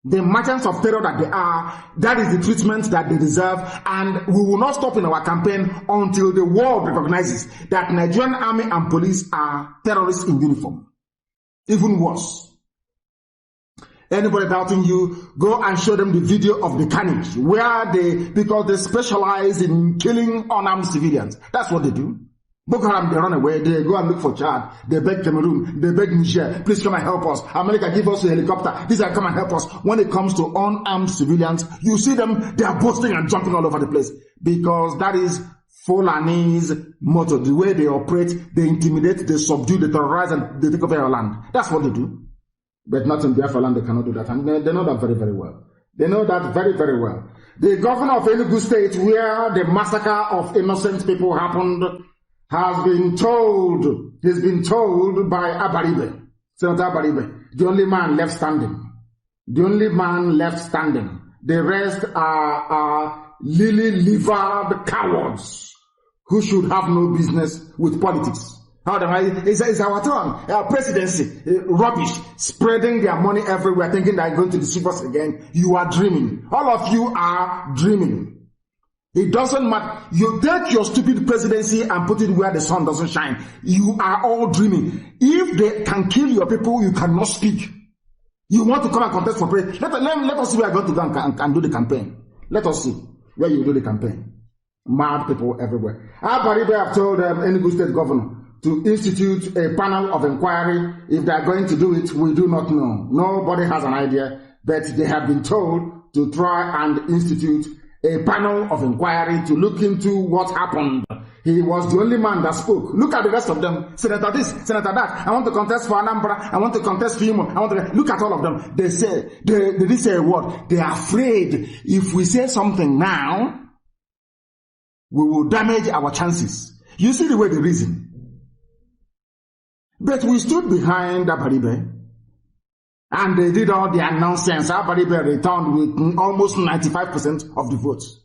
The merchants of terror that they are, that is the treatment that they deserve, and we will not stop in our campaign until the world recognizes that Nigerian army and police are terrorists in uniform. Even worse. Anybody doubting you, go and show them the video of the carnage, because they specialize in killing unarmed civilians. That's what they do. Boko Haram, they run away, they go and look for Chad, they beg Cameroon, they beg Niger, please come and help us. America, give us a helicopter, these are come and help us. When it comes to unarmed civilians, you see them, they are boasting and jumping all over the place. Because that is Fulani's motto. The way they operate, they intimidate, they subdue, they terrorize, and they take over your land. That's what they do. But not in Biafra land, they cannot do that. And they know that very, very well. They know that very, very well. The governor of Enugu State, where the massacre of innocent people happened, has been told, he's been told by Abaribe, Senator Abaribe, the only man left standing. The only man left standing. The rest are lily-livered cowards who should have no business with politics. It's our turn. Our presidency, rubbish, spreading their money everywhere, thinking they're going to deceive us again. You are dreaming. All of you are dreaming. It doesn't matter. You take your stupid presidency and put it where the sun doesn't shine. You are all dreaming. If they can kill your people, you cannot speak. You want to come and contest for president. Let us see where you're going to go and do the campaign. Let us see where you do the campaign. Mad people everywhere. Abaribe have told Enugu State Governor to institute a panel of inquiry. If they are going to do it, we do not know. Nobody has an idea, but they have been told to try and institute a panel of inquiry to look into what happened. He was the only man that spoke. Look at the rest of them. Senator this, Senator that. I want to contest for Anambra. I want to contest for Imo. Look at all of them. They didn't say a word. They are afraid if we say something now, we will damage our chances. You see the way they reason. But we stood behind Abaribe, and they did all their nonsense. Abaribe returned with almost 95% of the votes.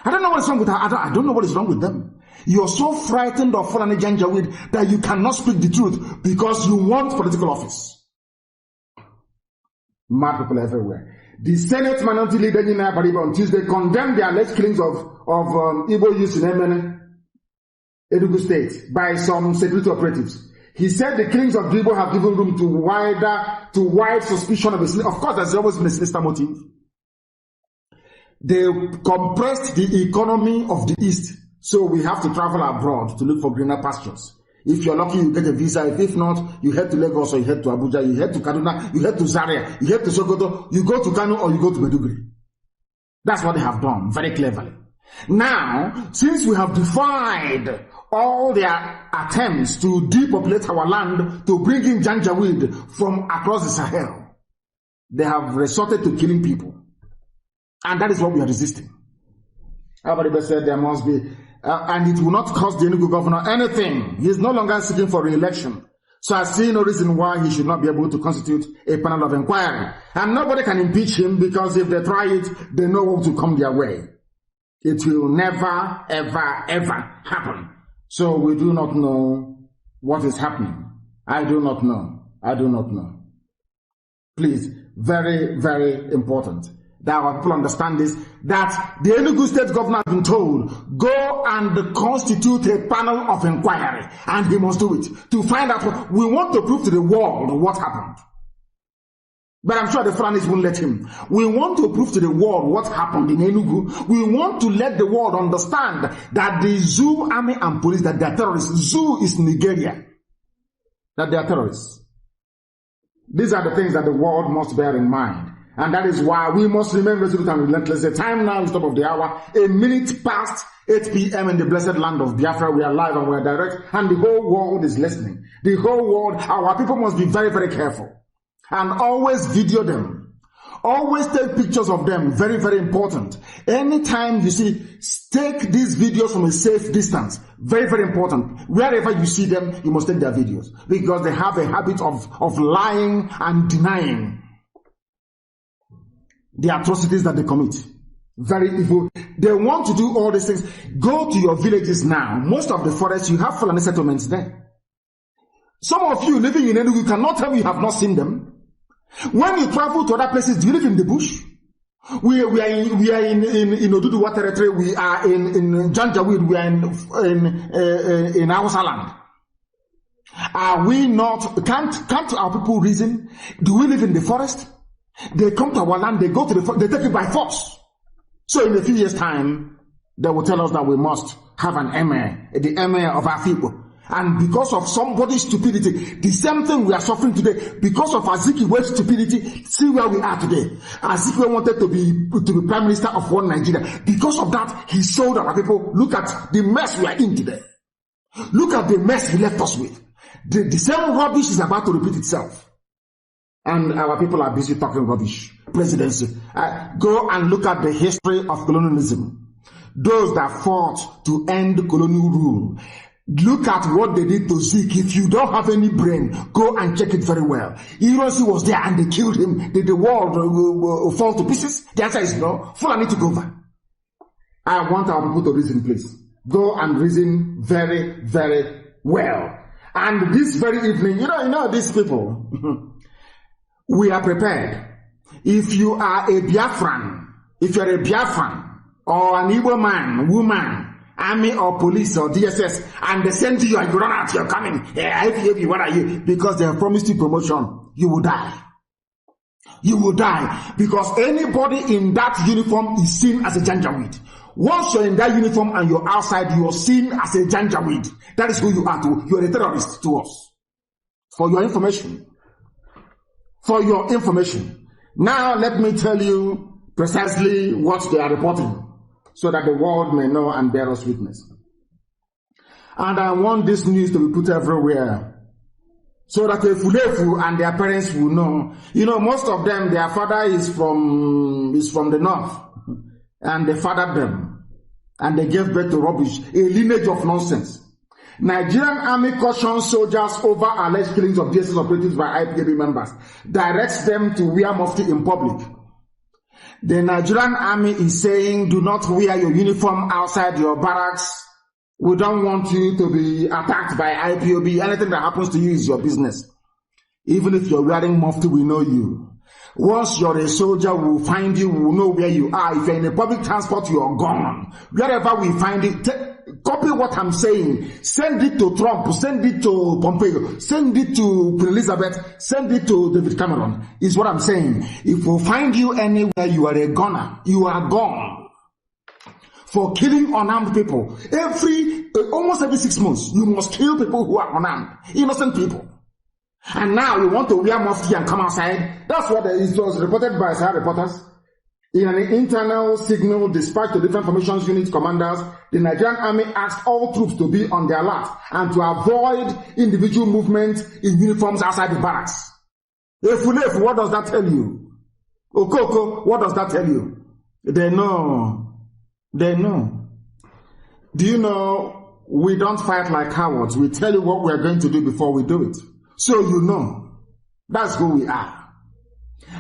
I don't know what's wrong with her. I don't know what is wrong with them. You're so frightened of Fulani Janjaweed that you cannot speak the truth because you want political office. Mad people everywhere. The Senate minority leader in Abaribe on Tuesday condemned the alleged killings of Igbo youths in Enugu State by some security operatives. He said the killings of Igbo have given room to wide suspicion of a sinister. Of course, there's always been a sinister motive. They compressed the economy of the East, so we have to travel abroad to look for greener pastures. If you're lucky, you get a visa. If not, you head to Lagos or you head to Abuja, you head to Kaduna, you head to Zaria, you head to Sokoto, you go to Kano or you go to Maiduguri. That's what they have done, very cleverly. Now, since we have defied all their attempts to depopulate our land, to bring in Janjaweed from across the Sahel, they have resorted to killing people. And that is what we are resisting. Everybody said there must be, and it will not cost the Enugu governor anything. He is no longer seeking for re-election. So I see no reason why he should not be able to constitute a panel of inquiry. And nobody can impeach him, because if they try it, they know what will come their way. It will never, ever, ever happen. So we do not know what is happening. I do not know. I do not know. Please, very, very important that our people understand this, that the Enugu State Governor has been told, go and constitute a panel of inquiry, and he must do it, to find out what we want to prove to the world what happened. But I'm sure the Fulanis won't let him. We want to prove to the world what happened in Enugu. We want to let the world understand that the Zoo army and police, that they are terrorists. Zoo is Nigeria. That they are terrorists. These are the things that the world must bear in mind. And that is why we must remain resolute and relentless. The time now is top of the hour. A minute past 8 p.m. in the blessed land of Biafra. We are live and we are direct. And the whole world is listening. The whole world, our people must be very, very careful. And always video them. Always take pictures of them. Very, very important. Anytime you see, take these videos from a safe distance. Very, very important. Wherever you see them, you must take their videos. Because they have a habit of lying and denying the atrocities that they commit. Very evil. They want to do all these things. Go to your villages now. Most of the forests, you have Fulani settlements there. Some of you living in Enugu cannot tell me you have not seen them. When you travel to other places, do you live in the bush? We are in Oduduwa territory. We are in Janjaweed. We are in Hausa land. Are we not? Can't our people reason? Do we live in the forest? They come to our land. They go to the forest. They take it by force. So in a few years' time, they will tell us that we must have an emir, the emir of our people. And because of somebody's stupidity, the same thing we are suffering today, because of Azikiwe's stupidity, see where we are today. Azikiwe wanted to be prime minister of one Nigeria. Because of that, he sold our people. Look at the mess we are in today. Look at the mess he left us with. The same rubbish is about to repeat itself. And our people are busy talking rubbish. Presidency. Go and look at the history of colonialism. Those that fought to end colonial rule. Look at what they did to Zeke. If you don't have any brain, go and check it very well. Ironsi was there and they killed him. Did the world fall to pieces? The answer is no. Fulani took over. I want our people to reason, please. Go and reason very, very well. And this very evening, you know these people, we are prepared. If you are a Biafran, if you're a Biafran, or an Igbo man, woman, army or police or DSS, and they send you and you run out, you're coming. IPOB, what are you? Because they have promised you promotion. You will die. You will die. Because anybody in that uniform is seen as a Janjaweed. Once you're in that uniform and you're outside, you are seen as a Janjaweed. That is who you are to. You're a terrorist to us. For your information. For your information. Now let me tell you precisely what they are reporting, so that the world may know and bear us witness. And I want this news to be put everywhere, so that the Fulefu and their parents will know. Most of them, their father is from the north, and they fathered them, and they gave birth to rubbish, a lineage of nonsense. Nigerian army cautions soldiers over alleged killings of DSS operatives by IPOB members, directs them to wear mufti in public. The Nigerian army is saying, do not wear your uniform outside your barracks. We don't want you to be attacked by IPOB. Anything that happens to you is your business. Even if you're wearing mufti, we know you. Once you're a soldier, we'll find you, we'll know where you are. If you're in a public transport, you're gone. Wherever we find it, copy what I'm saying. Send it to Trump, send it to Pompeo, send it to Queen Elizabeth, send it to David Cameron, is what I'm saying. If we find you anywhere, you are a goner. You are gone. For killing unarmed people. Almost every 6 months, you must kill people who are unarmed. Innocent people. And now you want to wear mufti and come outside. That's what it was reported by some reporters. In an internal signal dispatched to different formations unit commanders, the Nigerian Army asked all troops to be on their alert and to avoid individual movement in uniforms outside the barracks. Efulefu, what does that tell you? Okoko, what does that tell you? They know. They know. Do you know, we don't fight like cowards. We tell you what we're going to do before we do it. So you know. That's who we are.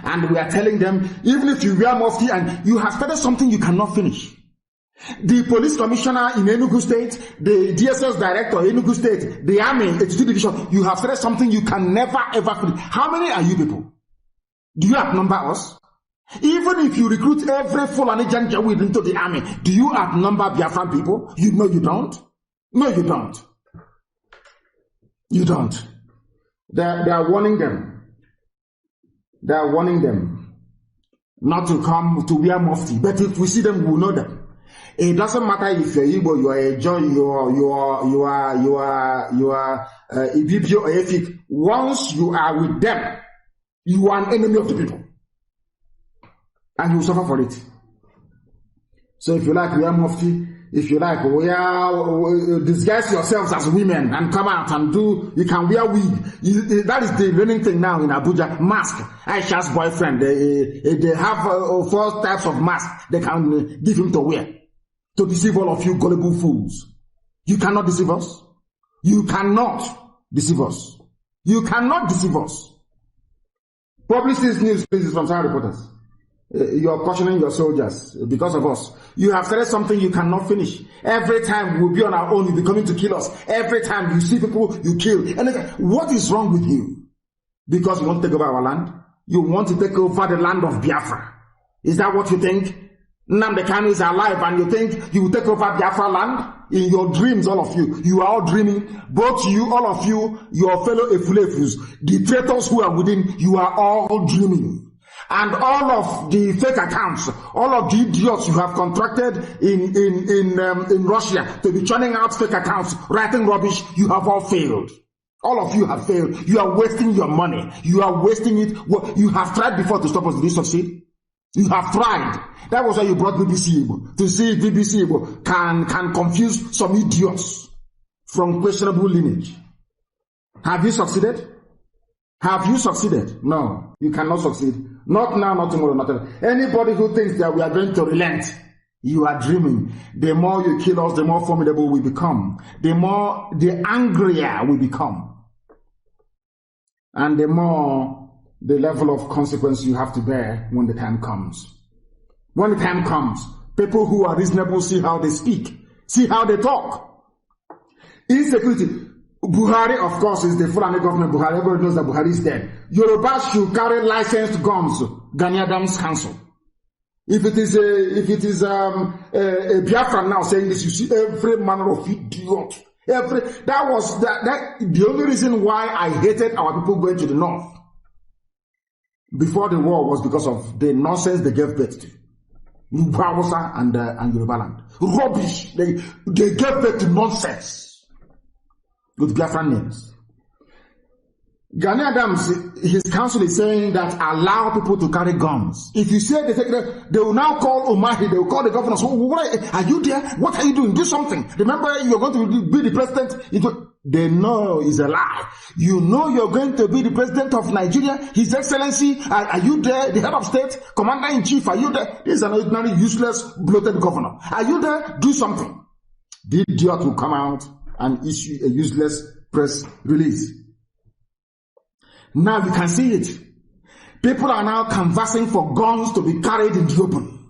And we are telling them, even if you wear mufti and you have started something you cannot finish. The police commissioner in Enugu State, the DSS director in Enugu State, the army, 82 division, you have started something you can never ever finish. How many are you people? Do you outnumber us? Even if you recruit every Fulani Janjaweed into the army, do you outnumber Biafran people? You know you don't. No, you don't. You don't. They are warning them. They are warning them not to come to wear mufti. But if we see them, we will know them. It doesn't matter if you're Igbo, you are a Joy, you are Ibibio or Efik. Once you are with them, you are an enemy of the people. And you will suffer for it. So if you like wear mufti, if you like disguise yourselves as women and come out and you can wear wig. That is the reigning thing now in Abuja. Mask. Aisha's boyfriend, they have 4 types of masks they can give him to wear to deceive all of you gullible fools. You cannot deceive us. You cannot deceive us. You cannot deceive us. Publish this news, please, from some reporters. You are cautioning your soldiers because of us. You have started something you cannot finish. Every time we'll be on our own, you'll be coming to kill us. Every time you see people, you kill. And what is wrong with you? Because you want to take over our land? You want to take over the land of Biafra? Is that what you think? Nnamdi Kanu is alive and you think you will take over Biafra land? In your dreams, all of you. You are all dreaming. Both you, all of you, your fellow Efulefus, the traitors who are within, you are all dreaming. And all of the fake accounts, all of the idiots you have contracted in Russia to be churning out fake accounts, writing rubbish, you have all failed. All of you have failed. You are wasting your money. You are wasting it. You have tried before to stop us. Did you succeed? You have tried. That was why you brought BBC Igbo, to see if BBC Igbo can confuse some idiots from questionable lineage. Have you succeeded? Have you succeeded? No, you cannot succeed. Not now, not tomorrow, not ever. Anybody who thinks that we are going to relent, you are dreaming. The more you kill us, the more formidable we become. The angrier we become. And the more the level of consequence you have to bear when the time comes. When the time comes, people who are reasonable see how they speak, see how they talk. Insecurity. Buhari, of course, is the Fulani government. Buhari, everybody knows that Buhari is dead. Yoruba should carry licensed guns. Gani Adams Council. If it is a Biafra now saying this, you see every manner of idiot. That was the only reason why I hated our people going to the north before the war was because of the nonsense they gave birth to. Hausa and Yoruba land. Rubbish. They gave birth to nonsense. With Biafran names. Gani Adams, his council is saying that allow people to carry guns. If you say they will now call Omahi, they will call the governor. So, are you there? What are you doing? Do something. Remember, you're going to be the president. They know it's a lie. You know you're going to be the president of Nigeria, His Excellency. Are you there? The head of state, commander-in-chief, are you there? This is an ordinary, useless, bloated governor. Are you there? Do something. The idiot will come out and issue a useless press release. Now you can see it. People are now canvassing for guns to be carried in the open.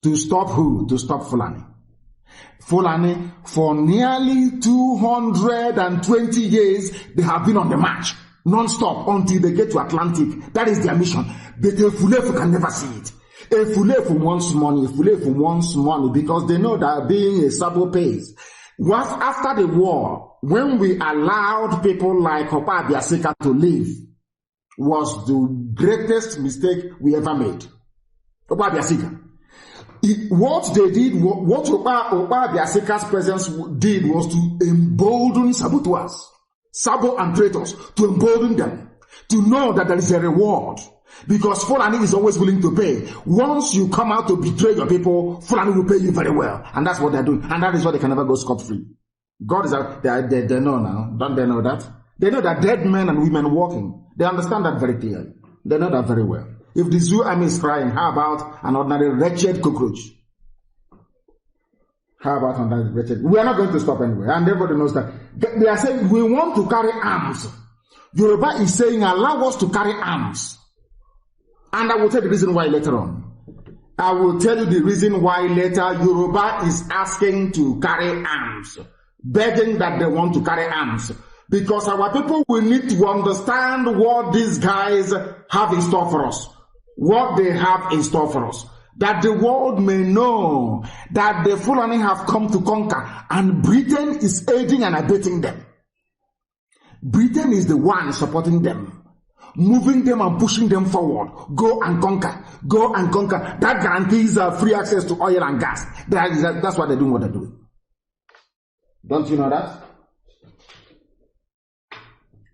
To stop who? To stop Fulani. Fulani, for nearly 220 years, they have been on the march, non-stop, until they get to Atlantic. That is their mission. But Efulefu can never see it. Efulefu wants money. Efulefu wants money because they know that being a sabo pays. Once after the war, when we allowed people like Opa Biasika to live, was the greatest mistake we ever made. Opa Biasika. What they did, what Opa Biasika's presence did was to embolden saboteurs, sabo and traitors, to embolden them, to know that there is a reward. Because Fulani is always willing to pay. Once you come out to betray your people, Fulani will pay you very well. And that's what they're doing. And that is why they can never go scot-free. God is out. They know now. Don't they know that? They know that dead men and women walking. They understand that very clearly. They know that very well. If the zoo army is crying, how about an ordinary wretched cockroach? How about an ordinary wretched? We are not going to stop anyway. And everybody knows that. They are saying, we want to carry arms. Yoruba is saying, allow us to carry arms. And I will tell you the reason why later on. I will tell you the reason why later Yoruba is asking to carry arms. Begging that they want to carry arms. Because our people will need to understand what these guys have in store for us. What they have in store for us. That the world may know that the Fulani have come to conquer. And Britain is aiding and abetting them. Britain is the one supporting them. Moving them and pushing them forward. Go and conquer. Go and conquer. That guarantees free access to oil and gas. That's why they're doing what they're doing. Don't you know that?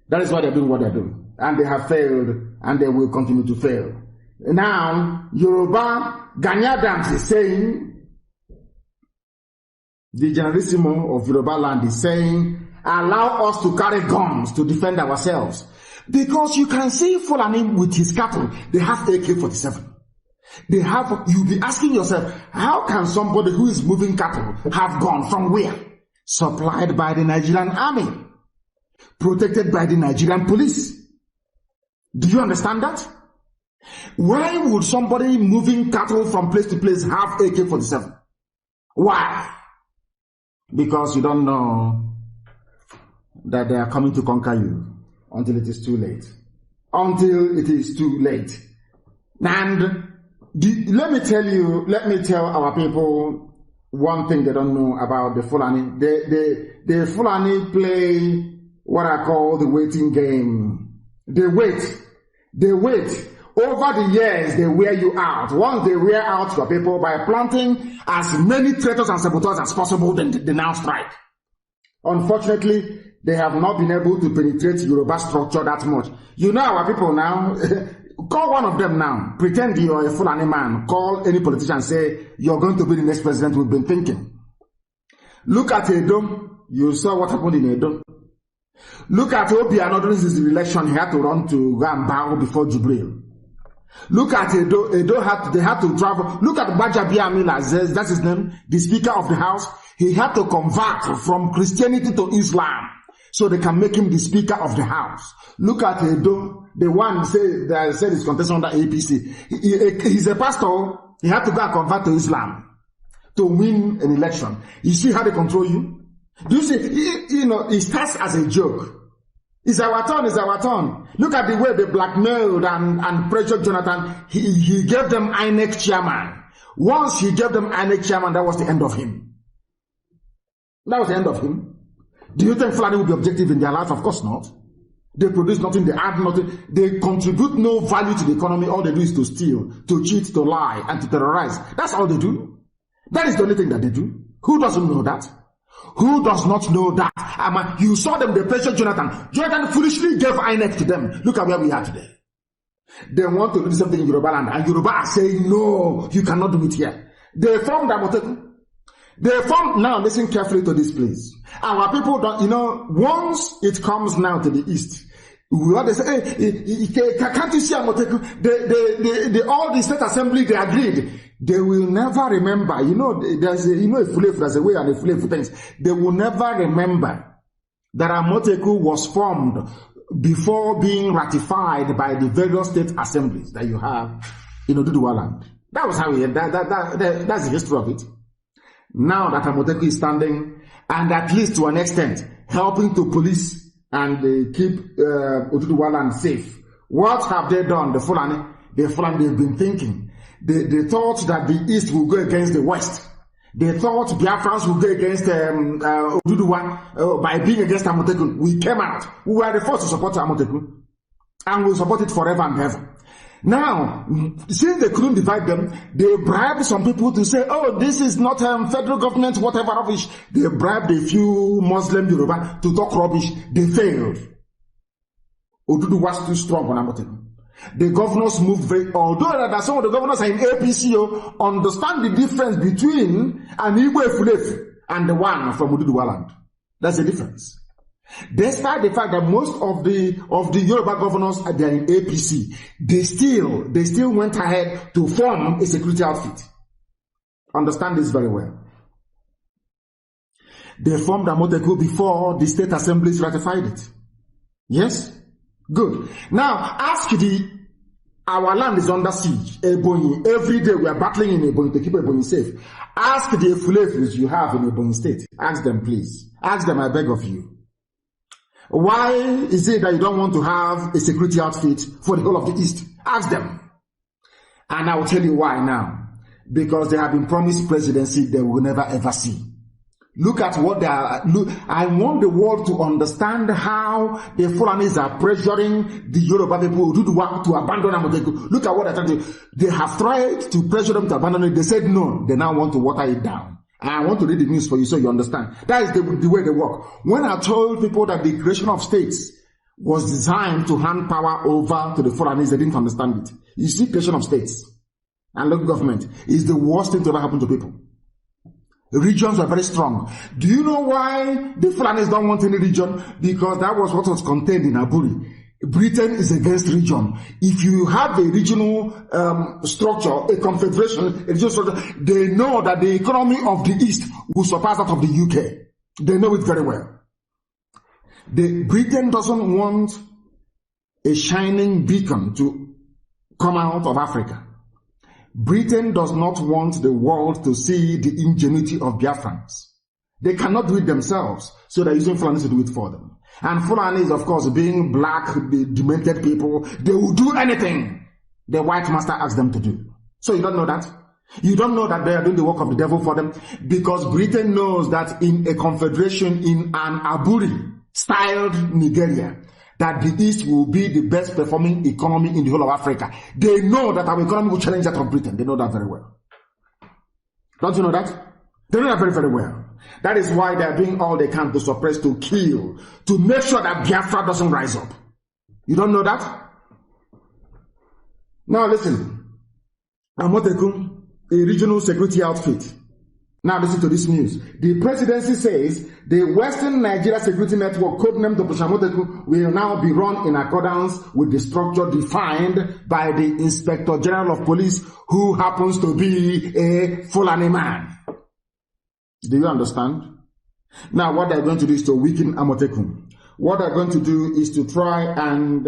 That is why they're doing what they're doing. And they have failed, and they will continue to fail. Now, Yoruba, Ganyadams is saying, the Generalissimo of Yoruba land is saying, allow us to carry guns to defend ourselves. Because you can see Fulani with his cattle, they have AK-47. They have, you'll be asking yourself, how can somebody who is moving cattle have gone from where? Supplied by the Nigerian army. Protected by the Nigerian police. Do you understand that? Why would somebody moving cattle from place to place have AK-47? Why? Because you don't know that they are coming to conquer you. Until it is too late. Until it is too late. And let me tell our people one thing they don't know about the Fulani. The Fulani play what I call the waiting game. They wait. Over the years, they wear you out. Once they wear out your people by planting as many traitors and saboteurs as possible, then they now strike. Unfortunately, they have not been able to penetrate Yoruba structure that much. You know our people now, call one of them now, pretend you're a Fulani man, call any politician and say, you're going to be the next president we've been thinking. Look at Edo, you saw what happened in Edo. Look at Obiano during his election, he had to run to go and bow before Jubril. Look at Edo, they had to travel. Look at Bajabiamila, that's his name, the Speaker of the House. He had to convert from Christianity to Islam so they can make him the Speaker of the House. Look at Edo, the one that said he's contesting under APC. He's a pastor. He had to go and convert to Islam to win an election. You see how they control you? Do you see? It starts as a joke. It's our turn. Look at the way they blackmailed and pressured Jonathan. He gave them INEC chairman. Once he gave them INEC chairman, that was the end of him. That was the end of him. Do you think Fulani will be objective in their life? Of course not. They produce nothing, they add nothing, they contribute no value to the economy. All they do is to steal, to cheat, to lie, and to terrorize. That's all they do. That is the only thing that they do. Who doesn't know that? Who does not know that? You saw them, they pressured Jonathan. Jonathan foolishly gave INEC to them. Look at where we are today. They want to do something in Yoruba land, and Yoruba are saying, no, you cannot do it here. They formed Amoteku. Now listen carefully to this, please. Our people don't, once it comes now to the east, they say, hey, can't you see Amoteku? All the state assembly, they agreed. They will never remember, there's a Fulefu, there's a way and a Fulefu things. They will never remember that Amoteku was formed before being ratified by the various state assemblies that you have in Oduduwa land. That was how that's the history of it. Now that Amoteku is standing, and at least to an extent, helping to police and keep Oduduwa land safe. What have they done? The Fulani, they've been thinking. They thought that the East will go against the West. They thought Biafrans will go against Oduduwa by being against Amoteku. We came out. We were the first to support Amoteku. And we'll support it forever and ever. Now, since they couldn't divide them, they bribed some people to say, oh, this is not federal government, whatever rubbish. They bribed a few Muslim Yoruba to talk rubbish. They failed. Oduduwa was too strong on Amoteku. The governors moved very, although that some of the governors are in APC, understand the difference between an Igbo Efulefu and the one from Ududuwa land. That's the difference. Despite the fact that most of the Yoruba governors are there in APC, they still went ahead to form a security outfit. Understand this very well. They formed Amoteku before the state assemblies ratified it. Yes? Good. Now, ask our land is under siege, Ebonyi. Every day we are battling in Ebonyi to keep Ebonyi safe. Ask the Efulefus you have in Ebonyi state. Ask them, please. Ask them, I beg of you. Why is it that you don't want to have a security outfit for the whole of the East? Ask them. And I will tell you why now. Because they have been promised presidency they will never ever see. Look at what they are. Look, I want the world to understand how the Fulanis are pressuring the Yoruba people to abandon Amoteku. Look at what they're trying to do. They have tried to pressure them to abandon it. They said no. They now want to water it down. And I want to read the news for you so you understand. That is the way they work. When I told people that the creation of states was designed to hand power over to the Fulanis, they didn't understand it. You see, creation of states and local government is the worst thing to ever happen to people. The regions are very strong. Do you know why the Fulanis don't want any region? Because that was what was contained in Aburi. Britain is against region. If you have a regional structure, a confederation, a regional structure, they know that the economy of the East will surpass that of the UK. They know it very well. Britain doesn't want a shining beacon to come out of Africa. Britain does not want the world to see the ingenuity of Biafrans. They cannot do it themselves, so they're using Fulanis to do it for them. And Fulanis, of course, being black, demented people, they will do anything the white master asks them to do. So you don't know that? You don't know that they are doing the work of the devil for them? Because Britain knows that in a confederation, in an Aburi-styled Nigeria, that the East will be the best performing economy in the whole of Africa. They know that our economy will challenge that of Britain. They know that very well. Don't you know that? They know that very, very well. That is why they are doing all they can to suppress, to kill, to make sure that Biafra doesn't rise up. You don't know that? Now listen. Amoteku, a regional security outfit. Now listen to this news. The presidency says the Western Nigeria Security Network, codenamed Operation Amoteku, will now be run in accordance with the structure defined by the Inspector General of Police, who happens to be a Fulani man. Do you understand? Now what they're going to do is to weaken Amoteku. What they're going to do is to try and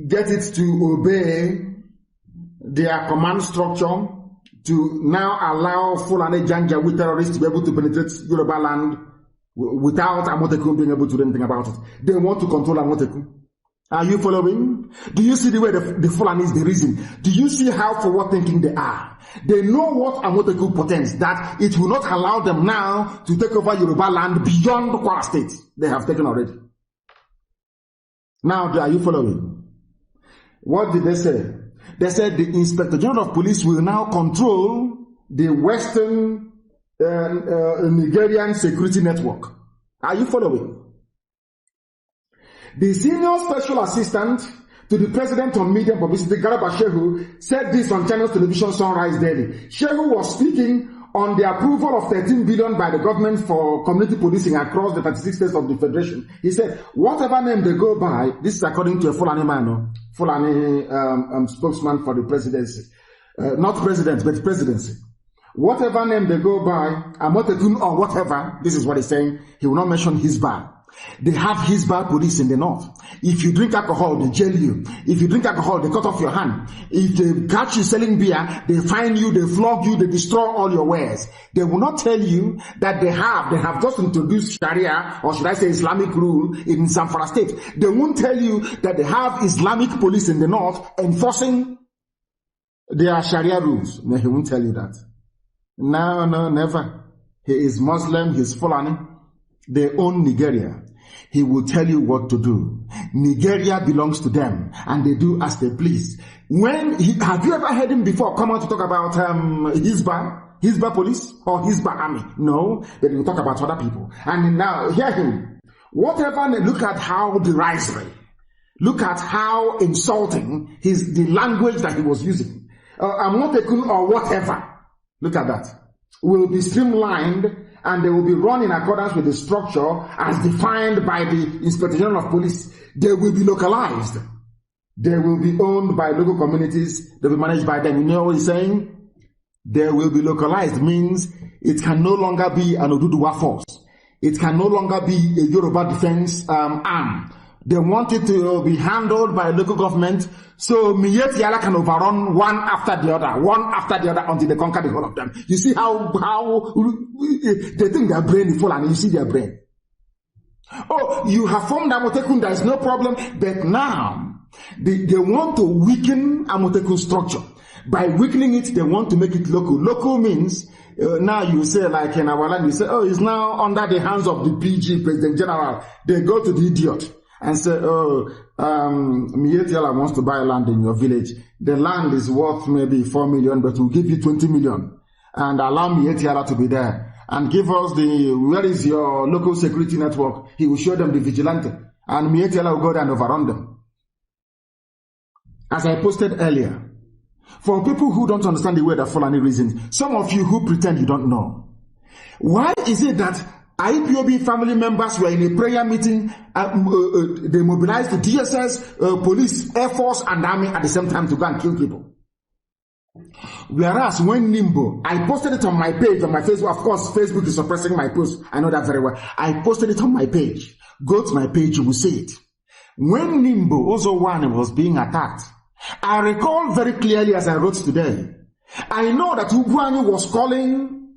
get it to obey their command structure, to now allow Fulani Janjaweed terrorists to be able to penetrate Yoruba land without Amoteku being able to do anything about it. They want to control Amoteku. Are you following? Do you see the way the Fulani is the reason? Do you see how forward thinking they are? They know what Amoteku portends, that it will not allow them now to take over Yoruba land beyond Kwara State. They have taken already. Now, are you following? What did they say? They said the Inspector General of Police will now control the Western Nigerian Security Network. Are you following? The Senior Special Assistant to the President on Media and Publicity, Garba Shehu, said this on Channels Television Sunrise Daily. Shehu was speaking on the approval of 13 billion by the government for community policing across the 36 states of the Federation. He said, whatever name they go by, this is according to a Fulani man, Fulani spokesman for the presidency. Not president, but presidency. Whatever name they go by, Amotekun or whatever, this is what he's saying, he will not mention Hisbah. They have Hisbah police in the north. If you drink alcohol, they jail you. If you drink alcohol, they cut off your hand. If they catch you selling beer, they fine you, they flog you, they destroy all your wares. They will not tell you that they have just introduced Sharia, or should I say Islamic rule in Zamfara state. They won't tell you that they have Islamic police in the north enforcing their Sharia rules. No, he won't tell you that. No, never. He is Muslim, he's Fulani. They own Nigeria. He will tell you what to do. Nigeria belongs to them, and they do as they please. Have you ever heard him before come out to talk about Hisbah police or Hisbah army? No, but he will talk about other people. And now hear him. Whatever, look at how derisory. Look at how insulting the language that he was using. Amotekun or whatever. Look at that. Will be streamlined and they will be run in accordance with the structure as defined by the Inspector General of Police. They will be localized. They will be owned by local communities. They will be managed by them. You know what he's saying? They will be localized means it can no longer be an Oduduwa force. It can no longer be a Yoruba defense arm. They want it to be handled by local government, so Miyetti Yala can overrun one after the other until they conquer the whole of them. You see how they think their brain is full, and you see their brain. Oh, you have formed Amotekun, there is no problem, but now they want to weaken Amotekun's structure. By weakening it, they want to make it local. Local means, now you say, like in our land, you say, oh, it's now under the hands of the PG, President General. They go to the idiot and say, oh, Mietiala wants to buy land in your village. The land is worth maybe 4 million, but we'll give you 20 million. And allow Mietiala to be there. And give us where is your local security network? He will show them the vigilante. And Mietiala will go there and overrun them. As I posted earlier, for people who don't understand the way that Fulani reasons, some of you who pretend you don't know, why is it that IPOB family members were in a prayer meeting, they mobilized the DSS, police, Air Force, and Army at the same time to go and kill people? Whereas when Nimbo, I posted it on my page, on my Facebook. Of course, Facebook is suppressing my post. I know that very well. I posted it on my page. Go to my page, you will see it. When Nimbo, also one, was being attacked, I recall very clearly as I wrote today, I know that Ugwani was calling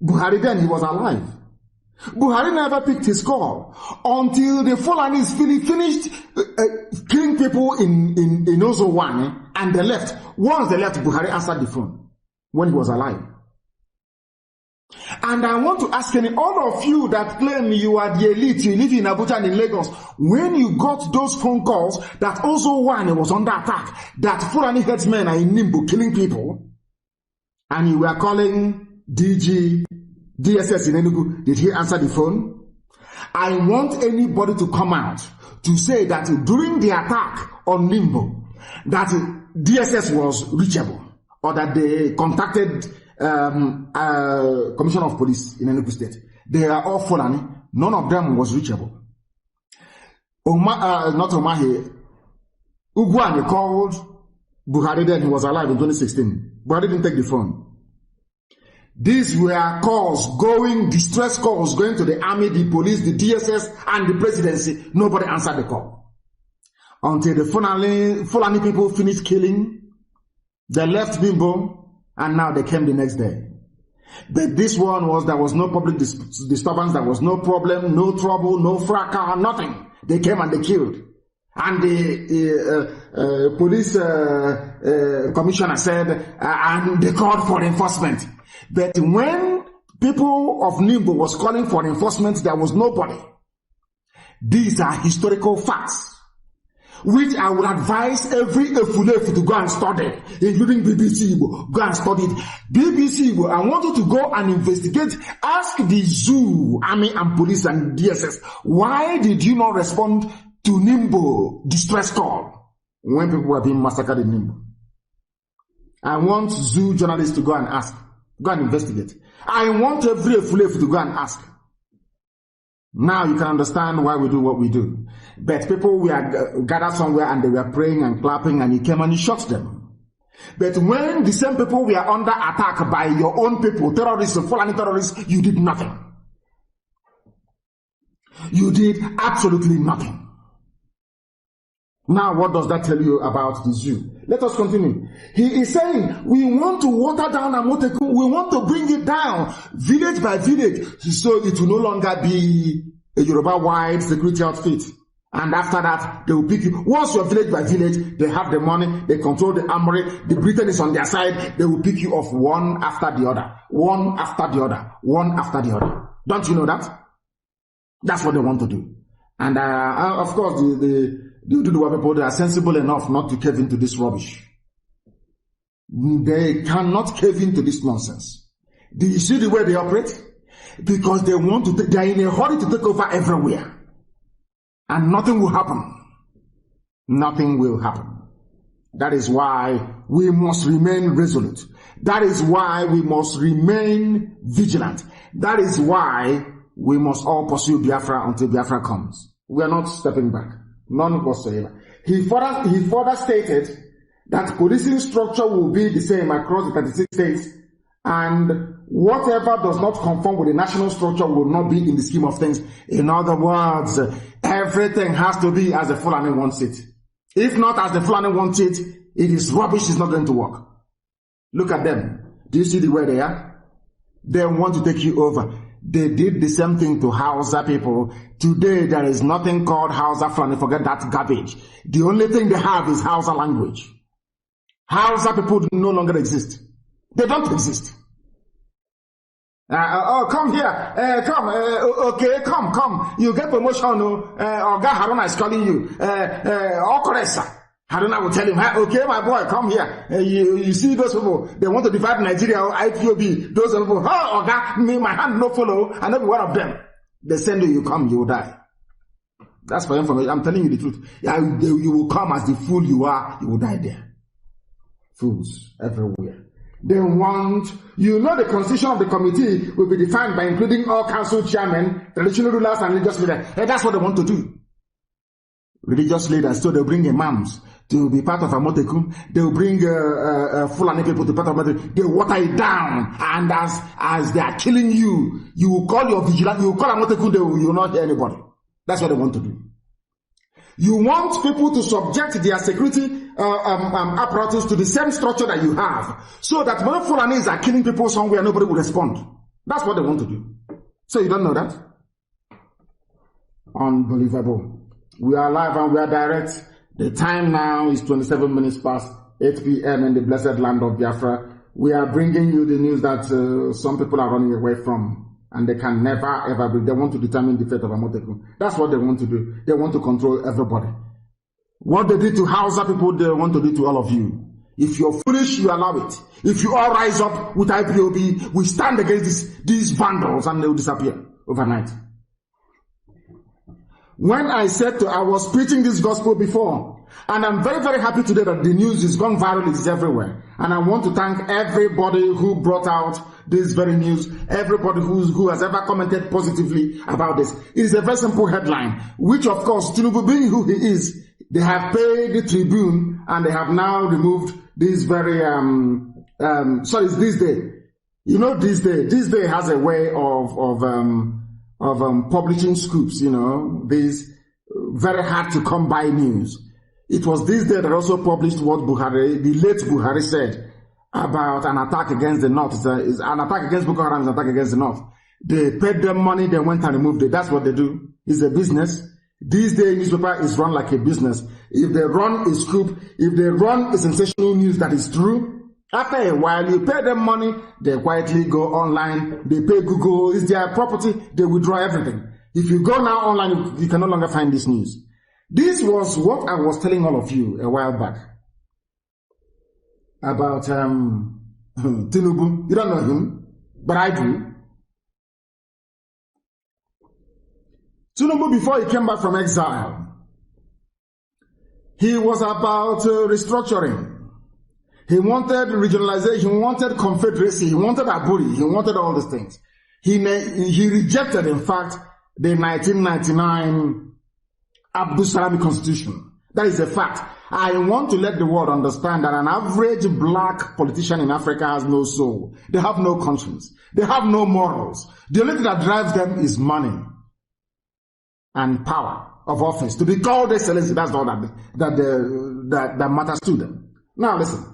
Buhari then he was alive. Buhari never picked his call until the Fulanis finished killing people in Ozowane, and they left. Once they left, Buhari answered the phone when he was alive. And I want to ask all of you that claim you are the elite, you live in Abuja and in Lagos, when you got those phone calls that Ozowane was under attack, that Fulani headsmen are in Nimbo killing people, and you were calling DSS in Enugu, did he answer the phone? I want anybody to come out to say that during the attack on Nimbo, that DSS was reachable, or that they contacted Commissioner of Police in Enugu State. They are all Fulani. None of them was reachable. Not Omahe. Ugwani called Buhari then he was alive in 2016. Buhari didn't take the phone. These were calls distress calls going to the army, the police, the DSS, and the presidency. Nobody answered the call. Until the Fulani people finished killing, they left Bimbo, and now they came the next day. But this one there was no public disturbance, there was no problem, no trouble, no fracas, nothing. They came and they killed. And the police commissioner said, and they called for enforcement. But when people of Nimbo was calling for enforcement, there was nobody. These are historical facts, which I would advise every Efulefu to go and study, including BBC Igbo. Go and study it. BBC Igbo, I want you to go and investigate. Ask the zoo, army and police and DSS, why did you not respond to Nimbo distress call when people were being massacred in Nimbo? I want zoo journalists to go and ask. Go and investigate. I want every Efulefu to go and ask. Now you can understand why we do what we do. But people were gathered somewhere and they were praying and clapping, and he came and he shot them. But when the same people were under attack by your own people, terrorists, Fulani terrorists, you did nothing. You did absolutely nothing. Now what does that tell you about the zoo? Let us continue. He is saying, we want to water down Amotekun, we want to bring it down village by village, so it will no longer be a Yoruba-wide security outfit. And after that, they will pick you. Once you're village by village, they have the money, they control the armory, the Britain is on their side, they will pick you off one after the other, one after the other, one after the other. Don't you know that? That's what they want to do. And of course, the people, they are sensible enough not to cave into this rubbish. They cannot cave into this nonsense. Do you see the way they operate? Because they are in a hurry to take over everywhere. And nothing will happen. nothing will happen. That is why we must remain resolute. That is why we must remain vigilant. That is why we must all pursue Biafra until Biafra comes. We are not stepping back. None whatsoever. He further stated that policing structure will be the same across the 36 states, and whatever does not conform with the national structure will not be in the scheme of things. In other words, everything has to be as the Fulani wants it. If not as the Fulani wants it, it is rubbish, it's not going to work. Look at them. Do you see the way they are? They want to take you over. They did the same thing to Hausa people. Today, there is nothing called Hausa Fulani. Forget that garbage. The only thing they have is Hausa language. Hausa people no longer exist. They don't exist. Come here. Okay, come. You get promotion. Oga Haruna is calling you. Okoresa. Haruna will tell him, okay, my boy, come here. You see those people, they want to divide Nigeria or IPOB. Those people, Oga, me, my hand no follow, and every one of them. They send you come, you will die. That's for information. I'm telling you the truth. You will come as the fool you are, you will die there. Fools everywhere. They want, the constitution of the committee will be defined by including all council chairmen, traditional rulers, and religious leaders. That's what they want to do. Religious leaders, so they'll bring imams to be part of Amotekun. They'll bring Fulani people to be part of Amotekun. They'll water it down, and as they are killing you, you will call your vigilante, you will call Amotekun, you will not hear anybody. That's what they want to do. You want people to subject their security apparatus to the same structure that you have, so that when Fulanis are killing people somewhere, nobody will respond. That's what they want to do. So you don't know that? Unbelievable. We are live and we are direct. The time now is 27 minutes past 8 p.m. in the blessed land of Biafra. We are bringing you the news that some people are running away from, and they can never ever be. They want to determine the fate of Amotekun. That's what they want to do. They want to control everybody. What they did to Hausa people, they want to do to all of you. If you're foolish, you allow it. If you all rise up with IPOB, we stand against these vandals and they will disappear overnight. When I was preaching this gospel before, and I'm very, very happy today that the news is gone viral, it is everywhere. And I want to thank everybody who brought out this very news, everybody who has ever commented positively about this. It is a very simple headline, which of course, Tinubu being who he is, they have paid the tribune and they have now removed this very, it's this day. This day has a way of publishing scoops, these very hard to come by news. It was this day that also published what the late Buhari said about an attack against the North. It's an attack against Boko Haram, is an attack against the North. They paid them money, they went and removed it. That's what they do. It's a business. This day newspaper is run like a business. If they run a scoop, if they run a sensational news that is true, after a while, you pay them money, they quietly go online, they pay Google, it's their property, they withdraw everything. If you go now online, you can no longer find this news. This was what I was telling all of you a while back about Tinubu. You don't know him, but I do. Tinubu, before he came back from exile, he was about restructuring. He wanted regionalization, he wanted confederacy, he wanted Aburi, he wanted all these things. He rejected, in fact, the 1999 Abdul Salami Constitution. That is a fact. I want to let the world understand that an average black politician in Africa has no soul. They have no conscience. They have no morals. The only thing that drives them is money and power of office. To be called excellency, that's all that matters to them. Now listen.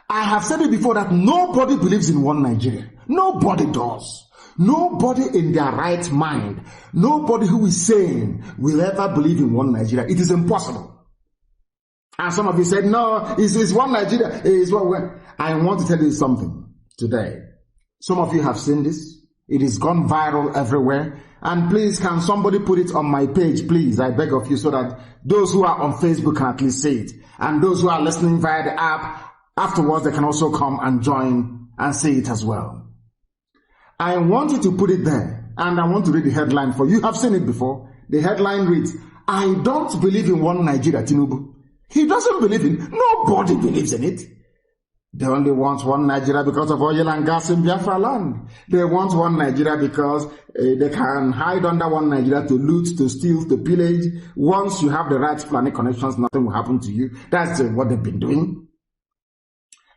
I have said it before that nobody believes in one Nigeria. Nobody does. Nobody in their right mind, nobody who is sane will ever believe in one Nigeria. It is impossible. And some of you said, no, it's one Nigeria. It's one. I want to tell you something today. Some of you have seen this. It is gone viral everywhere. And please, can somebody put it on my page, please? I beg of you, so that those who are on Facebook can at least see it. And those who are listening via the app, afterwards, they can also come and join and see it as well. I want you to put it there, and I want to read the headline for you. You have seen it before. The headline reads, I don't believe in one Nigeria, Tinubu. He doesn't believe in, nobody believes in it. They only want one Nigeria because of oil and gas in Biafra land. They want one Nigeria because they can hide under one Nigeria to loot, to steal, to pillage. Once you have the right planning connections, nothing will happen to you. That's what they've been doing.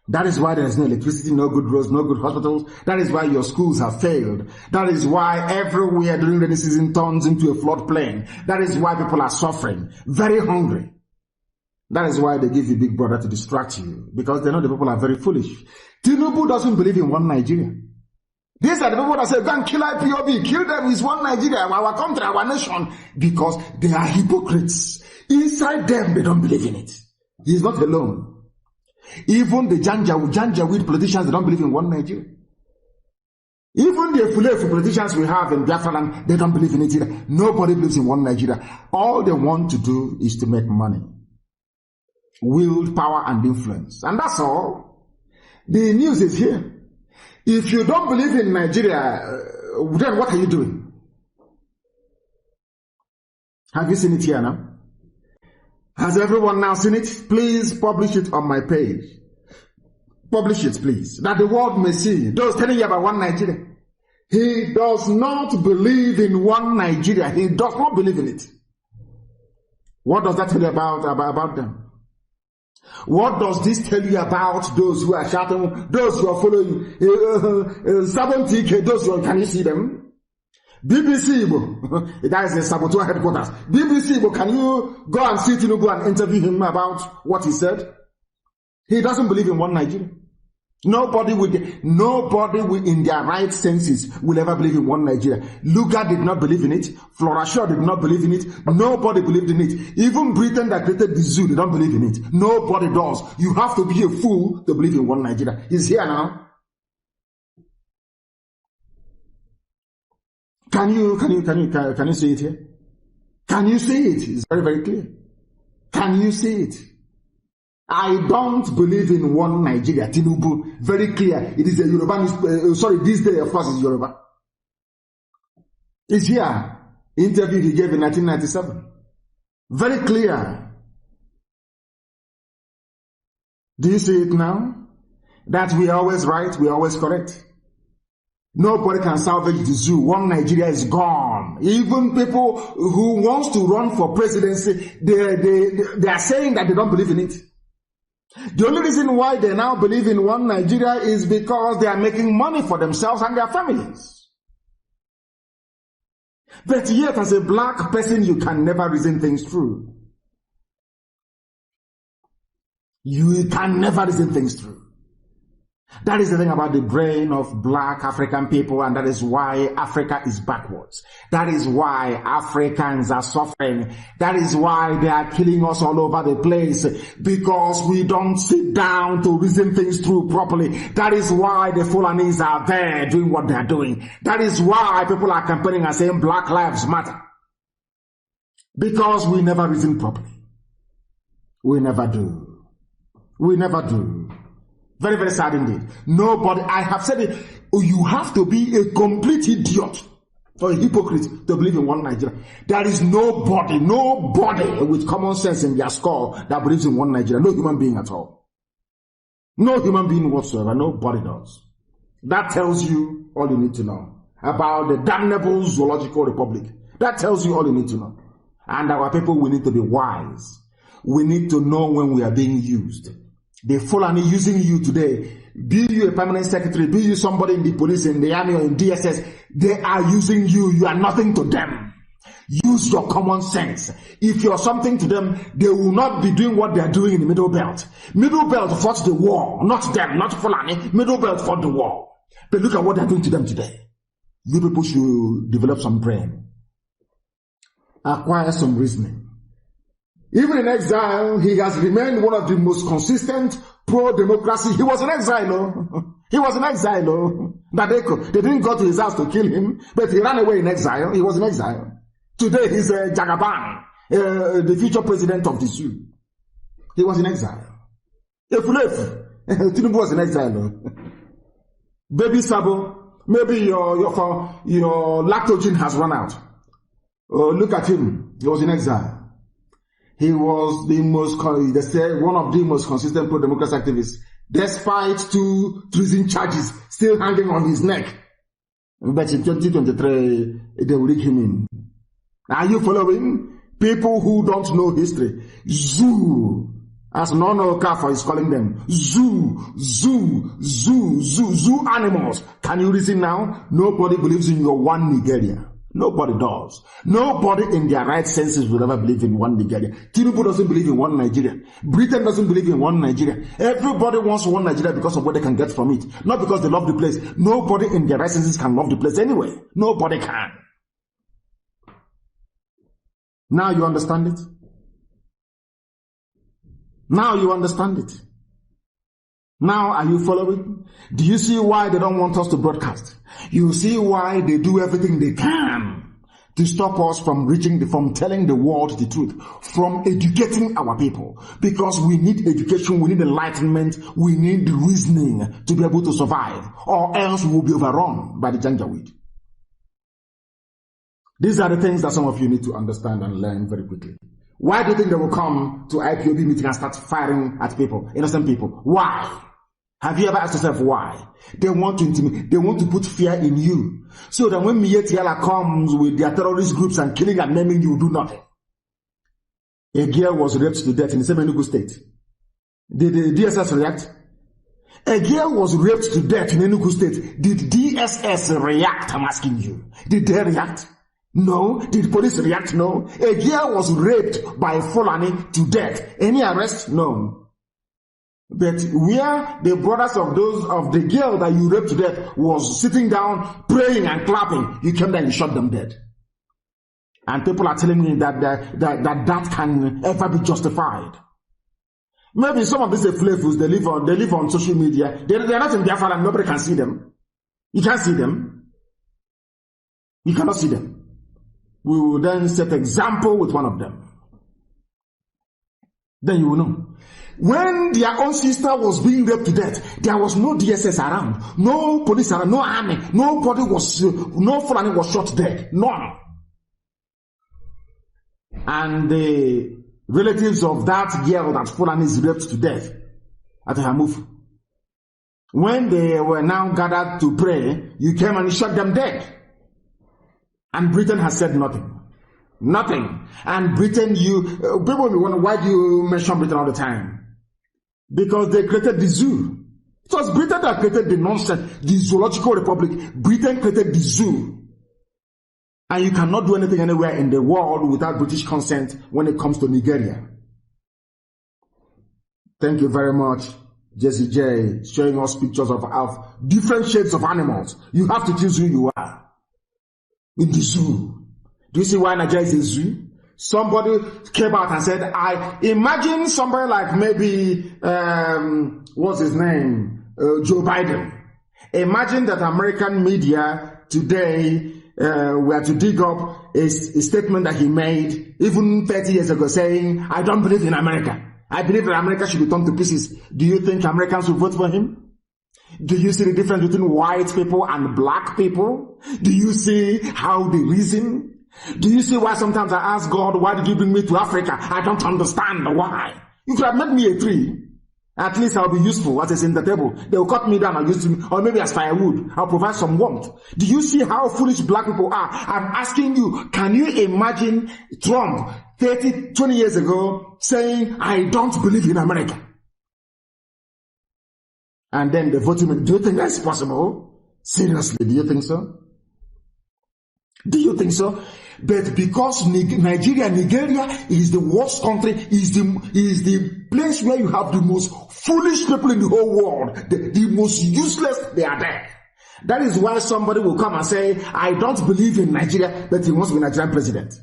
That is why there is no electricity, no good roads, no good hospitals. That is why your schools have failed. That is why everywhere during rainy season turns into a floodplain. That is why people are suffering, very hungry. That is why they give you Big Brother to distract you, because they know the people are very foolish. Tinubu doesn't believe in one Nigeria. These are the people that say, go and kill IPOB, kill them with one Nigeria, our country, our nation, because they are hypocrites. Inside them, they don't believe in it. He is not alone. Even the Janjaweed politicians, they don't believe in one Nigeria. Even the Fulefu politicians we have in Biafra land, they don't believe in it either. Nobody believes in one Nigeria. All they want to do is to make money. Wield power and influence. And that's all. The news is here. If you don't believe in Nigeria, then what are you doing? Have you seen it here now? Has everyone now seen it? Please publish it on my page. Publish it, please, that the world may see. Those telling you about one Nigeria. He does not believe in one Nigeria. He does not believe in it. What does that tell you about them? What does this tell you about those who are shouting, those who are following, 70K, those who are, can you see them? BBC Igbo, that is the saboteur headquarters. BBC Igbo, can you go and see Tinubu and interview him about what he said? He doesn't believe in one Nigeria. Nobody in their right senses will ever believe in one Nigeria. Lugar did not believe in it. Flora Shaw did not believe in it. Nobody believed in it. Even Britain that created the zoo, they don't believe in it. Nobody does. You have to be a fool to believe in one Nigeria. He's here now. Can you see it here? Can you see it? It's very, very clear. Can you see it? I don't believe in one Nigeria. Tinubu, very clear. It is a Yoruba, this day of course is Yoruba. It's here. Interview he gave in 1997. Very clear. Do you see it now? That we are always right, we are always correct. Nobody can salvage the zoo. One Nigeria is gone. Even people who wants to run for presidency, they are saying that they don't believe in it. The only reason why they now believe in one Nigeria is because they are making money for themselves and their families. But yet, as a black person, you can never reason things through. You can never reason things through. That is the thing about the brain of black African people, and that is why Africa is backwards. That is why Africans are suffering. That is why they are killing us all over the place, because we don't sit down to reason things through properly. That is why the Fulanis are there doing what they are doing. That is why people are campaigning and saying Black Lives Matter. Because we never reason properly. We never do. We never do. Very, very sad indeed. Nobody, I have said it, you have to be a complete idiot or a hypocrite to believe in one Nigeria. There is nobody with common sense in their skull that believes in one Nigeria. No human being at all. No human being whatsoever. Nobody does. That tells you all you need to know about the damnable zoological republic. That tells you all you need to know. And our people, we need to be wise. We need to know when we are being used. The Fulani using you today, be you a permanent secretary, be you somebody in the police, in the army, or in DSS, they are using you. You are nothing to them. Use your common sense. If you're something to them, they will not be doing what they are doing in the Middle Belt. Middle Belt fought the war, not them, not Fulani. Middle Belt fought the war. But look at what they're doing to them today. You people should develop some brain. Acquire some reasoning. Even in exile, he has remained one of the most consistent pro-democracy. He was in exile. He was in exile. Nadeko. They didn't go to his house to kill him, but he ran away in exile. He was in exile. Today he's a Jagaban, the future president of the zoo. He was in exile. Tinubu was in exile. Baby Sabo, maybe your lactogen has run out. Look at him. He was in exile. He was the most, they say, one of the most consistent pro-democracy activists, despite 2 treason charges still hanging on his neck. But in 2023, they will rig him in. Are you following? People who don't know history. Zoo, as Nono Okafor is calling them. Zoo animals. Can you listen now? Nobody believes in your one Nigeria. Nobody does. Nobody in their right senses will ever believe in one Nigeria. Tinubu doesn't believe in one Nigeria. Britain doesn't believe in one Nigeria. Everybody wants one Nigeria because of what they can get from it. Not because they love the place. Nobody in their right senses can love the place anyway. Nobody can. Now you understand it? Now you understand it? Now are you following? Do you see why they don't want us to broadcast? You see why they do everything they can to stop us from from telling the world the truth, from educating our people. Because we need education, we need enlightenment, we need reasoning to be able to survive, or else we will be overrun by the Janjaweed. These are the things that some of you need to understand and learn very quickly. Why do you think they will come to IPOB meeting and start firing at people, innocent people? Why? Have you ever asked yourself why? They want to intimidate, they want to put fear in you. So that when Mietiala comes with their terrorist groups and killing and maiming, you do nothing. A girl was raped to death in the same Enugu state. Did the DSS react? A girl was raped to death in Enugu state. Did DSS react? I'm asking you. Did they react? No. Did police react? No. A girl was raped by Fulani to death. Any arrest? No. But where the brothers of the girl that you raped to death was sitting down, praying and clapping, you came there and you shot them dead. And people are telling me that can ever be justified. Maybe some of these flavors, they live on social media. They're not in Biafra and nobody can see them. You can't see them. You cannot see them. We will then set example with one of them. Then you will know. When their own sister was being raped to death, there was no DSS around, no police around, no army, no Fulani was shot dead, none. And the relatives of that girl that Fulani is raped to death at Hamuf, when they were now gathered to pray, you came and you shot them dead. And Britain has said nothing. Nothing. And Britain, people will wonder, why do you mention Britain all the time? Because they created the zoo. It was Britain that created the nonsense, the zoological republic. Britain created the zoo. And you cannot do anything anywhere in the world without British consent when it comes to Nigeria. Thank you very much, Jesse J, showing us pictures of different shades of animals. You have to choose who you are. In the zoo. Do you see why Nigeria is a zoo? Somebody came out and said, I imagine somebody like maybe, what's his name? Joe Biden. Imagine that American media today were to dig up a statement that he made even 30 years ago saying, I don't believe in America. I believe that America should be torn to pieces. Do you think Americans will vote for him? Do you see the difference between white people and black people? Do you see how they reason? Do you see why sometimes I ask God, why did you bring me to Africa? I don't understand why. You could have made me a tree. At least I'll be useful as a center table. They'll cut me down and use me, or maybe as firewood. I'll provide some warmth. Do you see how foolish black people are? I'm asking you, can you imagine Trump 20 years ago saying, I don't believe in America? And then they vote him. Do you think that's possible? Seriously, do you think so? Do you think so? But because Nigeria is the worst country, is the place where you have the most foolish people in the whole world, the most useless, they are there. That is why somebody will come and say, I don't believe in Nigeria, but he wants to be Nigerian president.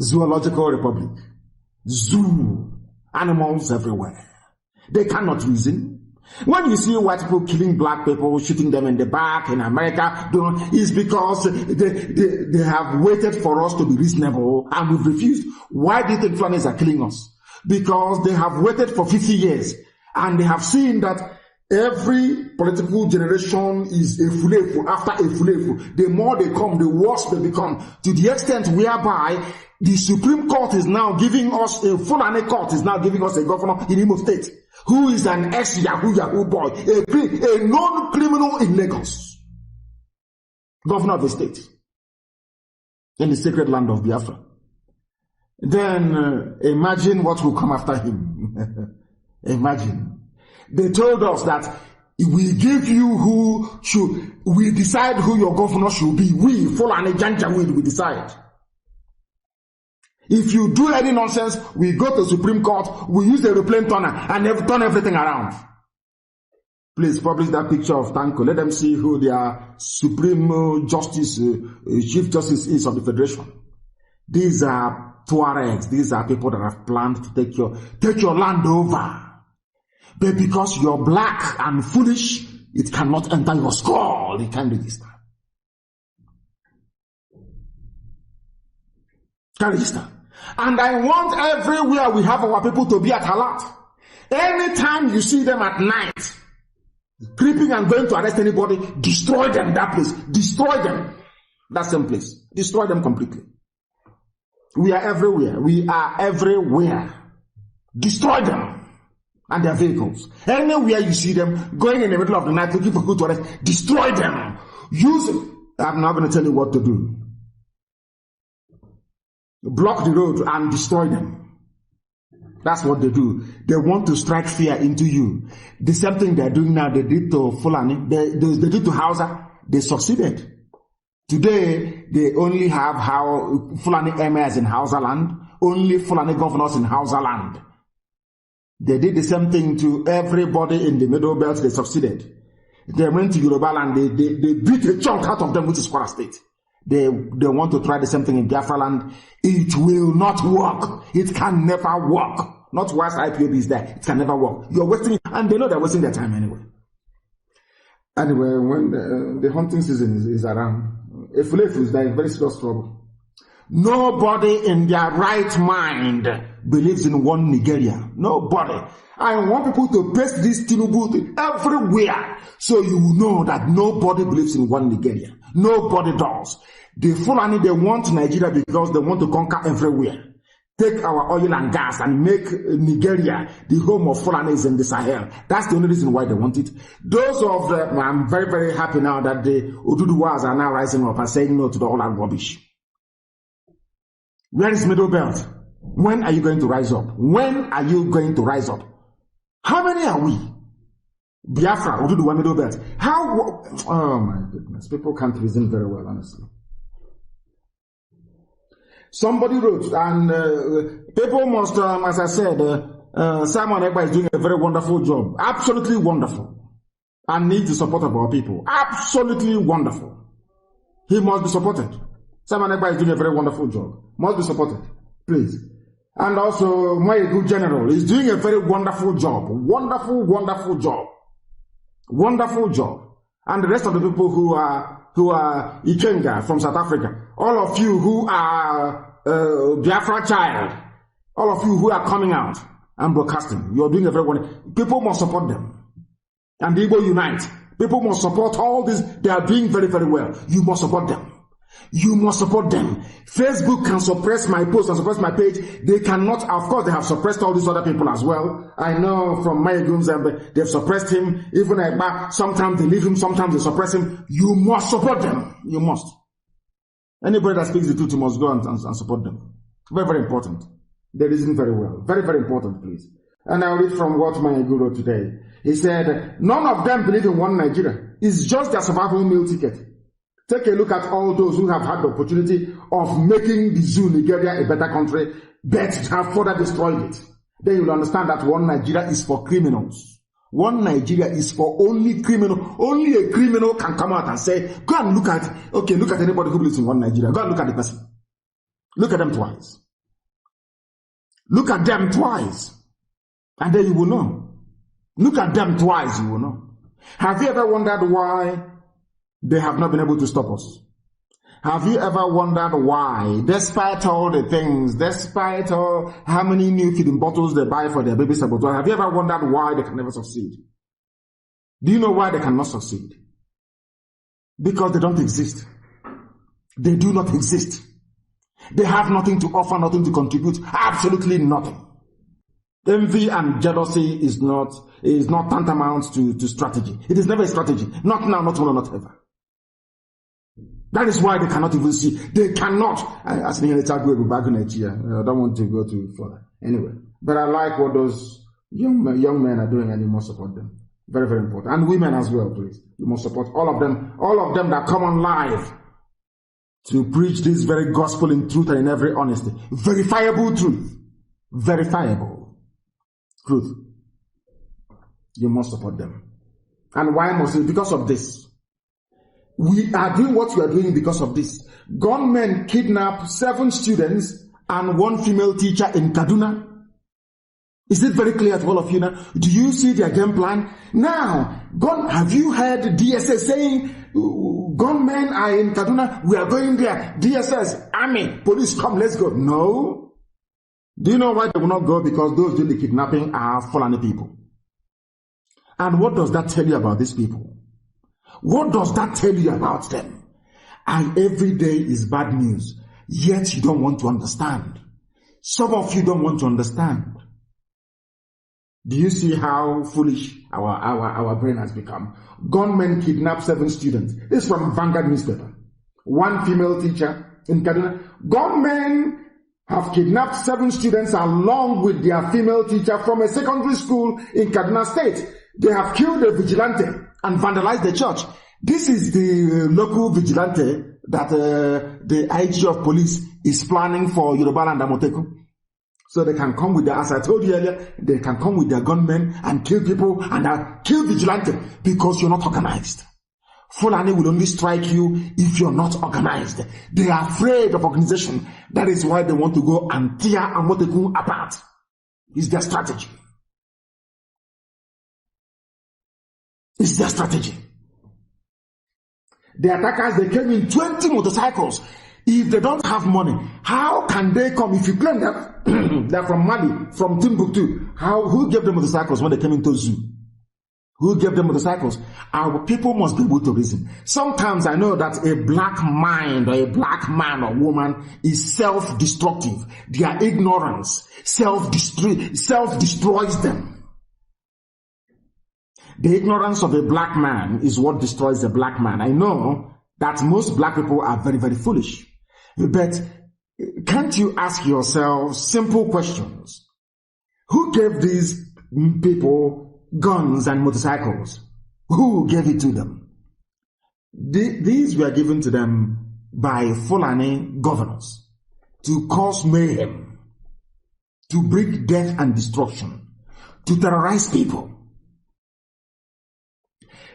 Zoological republic. Zoo. Animals everywhere. They cannot reason. When you see white people killing black people, shooting them in the back in America, it's because they have waited for us to be reasonable and we've refused. Why do you think Fulanis are killing us? Because they have waited for 50 years and they have seen that Every political generation is a fulefu after a fulefu. The more they come, the worse they become. To the extent whereby the Supreme Court is now giving us, a Fulani court is now giving us a governor in Imo State, who is an ex-Yahoo boy, a known criminal in Lagos. Governor of the state. In the sacred land of Biafra. Then imagine what will come after him. Imagine. They told us that we give you we decide who your governor should be. We, Fulani Janjaweed, we decide. If you do any nonsense, we go to Supreme Court, we use the aeroplane turner and turn everything around. Please publish that picture of Tanko. Let them see who their Supreme Justice, Chief Justice is of the Federation. These are Tuaregs. These are people that have planned to take your land over. But because you're black and foolish, it cannot enter your skull. It can't register. Can't register. And I want everywhere we have our people to be at alert. Anytime you see them at night, creeping and going to arrest anybody, destroy them, that place. Destroy them. That same place. Destroy them completely. We are everywhere. We are everywhere. Destroy them. And their vehicles. Anywhere you see them going in the middle of the night looking for who to arrest, destroy them. I'm not going to tell you what to do. Block the road and destroy them. That's what they do. They want to strike fear into you. The same thing they're doing now, they did to Fulani, they did to Hausa. They succeeded. Today, they only have Fulani emirs in Hausa land, only Fulani governors in Hausa land. They did the same thing to everybody in the Middle Belt. They succeeded. They went to Yoruba land. They beat a chunk out of them, which is Kwara State. They want to try the same thing in Biafra land. It will not work. It can never work. Not whilst IPOB is there. It can never work. You're wasting, and they know they're wasting their time anyway. Anyway, when the hunting season is around, a Fulefu is there in very serious trouble. Nobody in their right mind believes in one Nigeria. Nobody. I want people to paste this Tinubu everywhere so you will know that nobody believes in one Nigeria. Nobody does. The Fulani, they want Nigeria because they want to conquer everywhere. Take our oil and gas and make Nigeria the home of Fulanis in the Sahel. That's the only reason why they want it. Those of them, I'm very, very happy now that the Oduduwas are now rising up and saying no to the all that rubbish. Where is Middle Belt? When are you going to rise up? When are you going to rise up? How many are we? Biafra, Oduduwa, Middle Belt. Oh my goodness. People can't reason very well, honestly. Somebody wrote, and people must, as I said, Simon Ekpa is doing a very wonderful job. Absolutely wonderful. And needs the support of our people. Absolutely wonderful. He must be supported. Simon Ekpa is doing a very wonderful job. Must be supported. Please. And also, my good general is doing a very wonderful job. Wonderful, wonderful job. Wonderful job. And the rest of the people who are Ikenga from South Africa, all of you who are Biafra child, all of you who are coming out and broadcasting, you're doing a very wonderful. People must support them. And the Igbo unite. People must support all this. They are doing very, very well. You must support them. You must support them. Facebook can suppress my post and suppress my page. They cannot, of course, they have suppressed all these other people as well. I know from my goons, they've suppressed him. Even sometimes they leave him, sometimes they suppress him. You must support them. You must. Anybody that speaks the truth, you must go and support them. Very, very important. They reason very well. Very, very important, please. And I'll read from what my guru wrote today. He said, none of them believe in one Nigeria. It's just their survival meal ticket. Take a look at all those who have had the opportunity of making the zoo Nigeria a better country, but have further destroyed it. Then you'll understand that one Nigeria is for criminals. One Nigeria is for only criminals. Only a criminal can come out and say, go and look at anybody who believes in one Nigeria. Go and look at the person. Look at them twice. Look at them twice. And then you will know. Look at them twice, you will know. Have you ever wondered why they have not been able to stop us? Have you ever wondered why, despite all the things, despite all how many new feeding bottles they buy for their baby saboteur, have you ever wondered why they can never succeed? Do you know why they cannot succeed? Because they don't exist. They do not exist. They have nothing to offer, nothing to contribute, absolutely nothing. Envy and jealousy is not tantamount to strategy. It is never a strategy. Not now, not tomorrow, not ever. That is why they cannot even see. They cannot. I don't want to go too further. Anyway, but I like what those young men are doing, and you must support them. Very, very important. And women as well, please. You must support all of them that come on live to preach this very gospel in truth and in every honesty. Verifiable truth. Verifiable truth. You must support them. And why must you? Because of this. We are doing what we are doing because of this. Gunmen kidnapped 7 students and 1 female teacher in Kaduna. Is it very clear to all of you now? Do you see their game plan? Now, have you heard DSS saying, gunmen are in Kaduna, we are going there. DSS, army, police, come, let's go. No. Do you know why they will not go? Because those doing the kidnapping are Fulani people. And what does that tell you about these people? What does that tell you about them? And every day is bad news, yet you don't want to understand. Some of you don't want to understand. Do you see how foolish our brain has become? Gunmen kidnapped 7 students. This is from Vanguard newspaper. 1 female teacher in Kaduna. Gunmen have kidnapped 7 students along with their female teacher from a secondary school in Kaduna State. They have killed a vigilante and vandalized the church. This is the local vigilante that the IG of police is planning for Yoruba and Amoteku. So they can come with their, as I told you earlier, they can come with their gunmen and kill people and kill vigilante because you're not organized. Fulani will only strike you if you're not organized. They are afraid of organization. That is why they want to go and tear Amoteku apart. It's their strategy. It's their strategy. The attackers, they came in 20 motorcycles. If they don't have money, how can they come? If you claim that they're from Mali, from Timbuktu, who gave them motorcycles when they came into zoo? Who gave them motorcycles? Our people must be able to reason. Sometimes I know that a black mind or a black man or woman is self-destructive. Their ignorance self-destroys them. The ignorance of a black man is what destroys a black man. I know that most black people are very, very foolish. But can't you ask yourself simple questions? Who gave these people guns and motorcycles? Who gave it to them? These were given to them by Fulani governors to cause mayhem, to bring death and destruction, to terrorize people.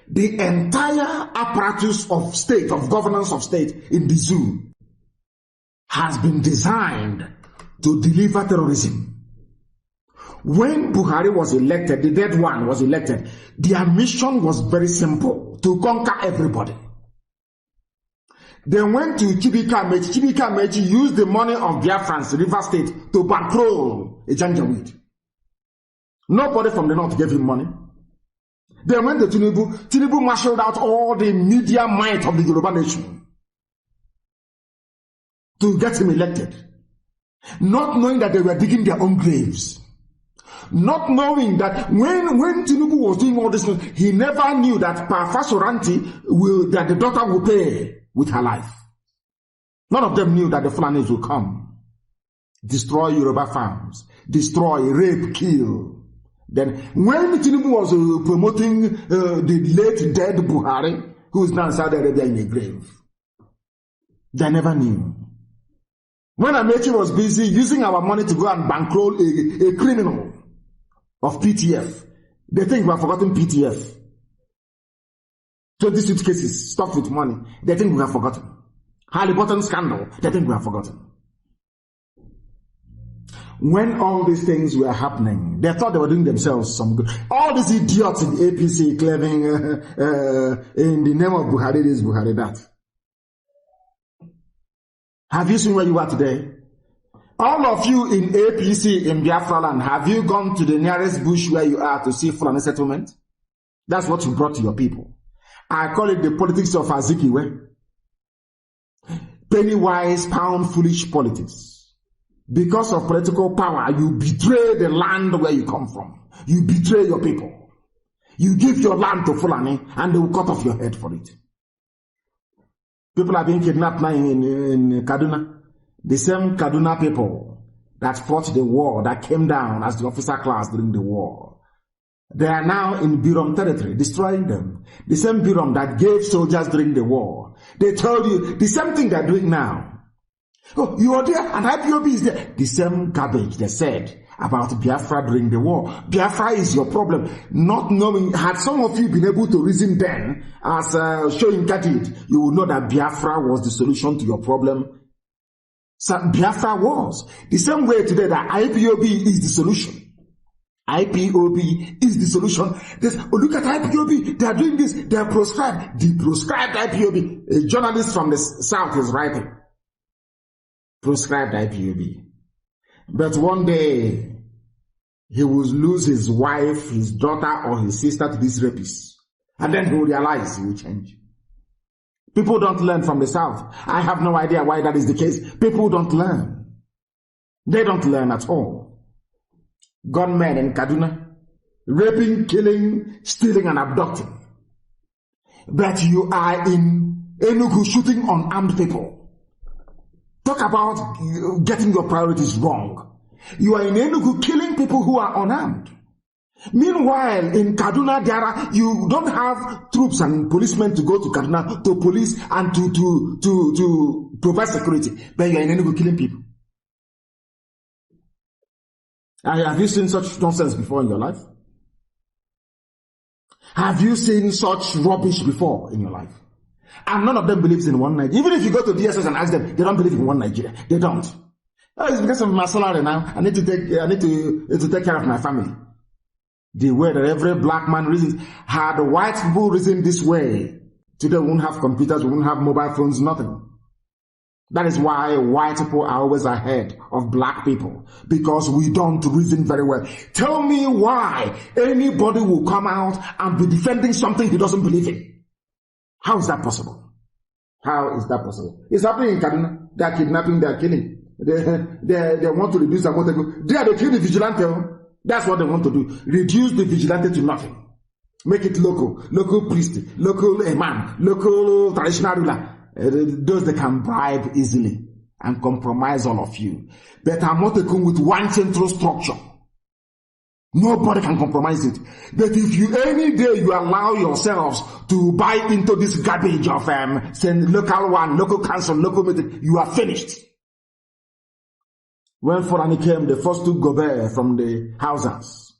The entire apparatus of state, of governance of state in the zoo has been designed to deliver terrorism. When Buhari was elected, the dead one was elected, their mission was very simple, to conquer everybody. They went to Chibika Mechi used the money of Biafrans, River State, to bankroll a Janjaweed. Nobody from the north gave him money. They went to Tinubu. Tinubu marshaled out all the media might of the Yoruba nation to get him elected. Not knowing that they were digging their own graves. Not knowing that when Tinubu was doing all this, he never knew that Pafasoranti that the daughter will pay with her life. None of them knew that the Fulanis will come, destroy Yoruba farms, destroy, rape, kill. Then, when Tinubu was promoting the late dead Buhari, who is now in Saudi Arabia in a grave, they never knew. When Amechi was busy using our money to go and bankroll a criminal of PTF, they think we have forgotten PTF. 20 suitcases stuffed with money, they think we have forgotten. Halliburton scandal, they think we have forgotten. When all these things were happening, they thought they were doing themselves some good. All these idiots in the APC claiming in the name of Buhari this, Buhari that. Have you seen where you are today? All of you in APC in Biafra land, have you gone to the nearest bush where you are to see Fulani settlement? That's what you brought to your people. I call it the politics of Azikiwe. Penny wise, pound foolish politics. Because of political power, you betray the land where you come from. You betray your people. You give your land to Fulani and they will cut off your head for it. People are being kidnapped now in Kaduna. The same Kaduna people that fought the war, that came down as the officer class during the war. They are now in Birom territory, destroying them. The same Birom that gave soldiers during the war. They told you the same thing they're doing now. Oh, you are there and IPOB is there. The same garbage they said about Biafra during the war. Biafra is your problem. Not knowing, had some of you been able to reason then, as Shoyinka did, you will know that Biafra was the solution to your problem. So Biafra was. The same way today that IPOB is the solution. IPOB is the solution. Look at IPOB. They are doing this. They are proscribed. The proscribed IPOB. A journalist from the South is writing. Proscribed IPOB. But one day, he will lose his wife, his daughter, or his sister to these rapists. And then he will realize he will change. People don't learn from the South. I have no idea why that is the case. People don't learn. They don't learn at all. Gunmen in Kaduna, raping, killing, stealing, and abducting. But you are in Enugu shooting unarmed people. Talk about getting your priorities wrong. You are in Enugu killing people who are unarmed. Meanwhile, in Kaduna, you don't have troops and policemen to go to Kaduna to police and to provide security. But you are in Enugu killing people. Have you seen such nonsense before in your life? Have you seen such rubbish before in your life? And none of them believes in one Nigeria. Even if you go to DSS and ask them, they don't believe in one Nigeria. They don't. Oh, it's because of my salary now. I need to take care of my family. The way that every black man reasons. Had white people reasoned this way, today we won't have computers, we won't have mobile phones, nothing. That is why white people are always ahead of black people, because we don't reason very well. Tell me why anybody will come out and be defending something he doesn't believe in. How is that possible? How is that possible? It's happening in Kaduna. They are kidnapping, they are killing. They want to reduce and want to go. They are killing the vigilante. That's what they want to do. Reduce the vigilante to nothing. Make it local priest, local imam, local traditional ruler. Those that can bribe easily and compromise all of you. But I'm not taken with one central structure. Nobody can compromise it. But if you any day you allow yourselves to buy into this garbage of saying local one, local council, local meeting, you are finished. When Fulani came, they first took Gobert from the houses.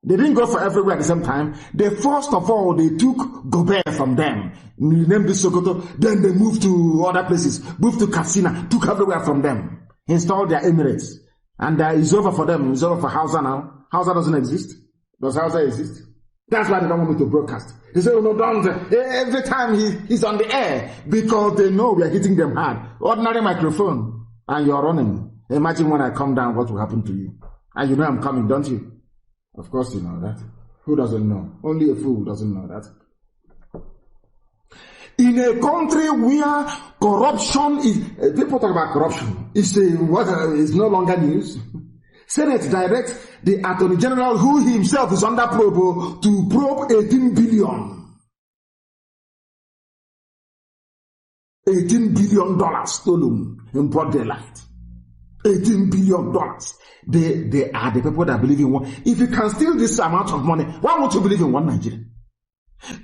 They didn't go for everywhere at the same time. They first of all, they took Gobert from them. Named Sokoto. Then they moved to other places. Moved to Katsina. Took everywhere from them. Installed their emirates. And it's over for them. It's over for Hausa now. Hausa doesn't exist. Does Hausa exist? That's why they don't want me to broadcast. They say, oh no, don't. Every time he's on the air. Because they know we are hitting them hard. Ordinary microphone. And you're running. Imagine when I come down, what will happen to you? And you know I'm coming, don't you? Of course you know that. Who doesn't know? Only a fool doesn't know that. In a country where corruption is, people talk about corruption, it's no longer news. Senate directs the Attorney General, who himself is under probe, to probe 18 billion. $18 billion stolen in broad daylight. $18 billion. They are the people that believe in one. If you can steal this amount of money, why won't you believe in one Nigeria?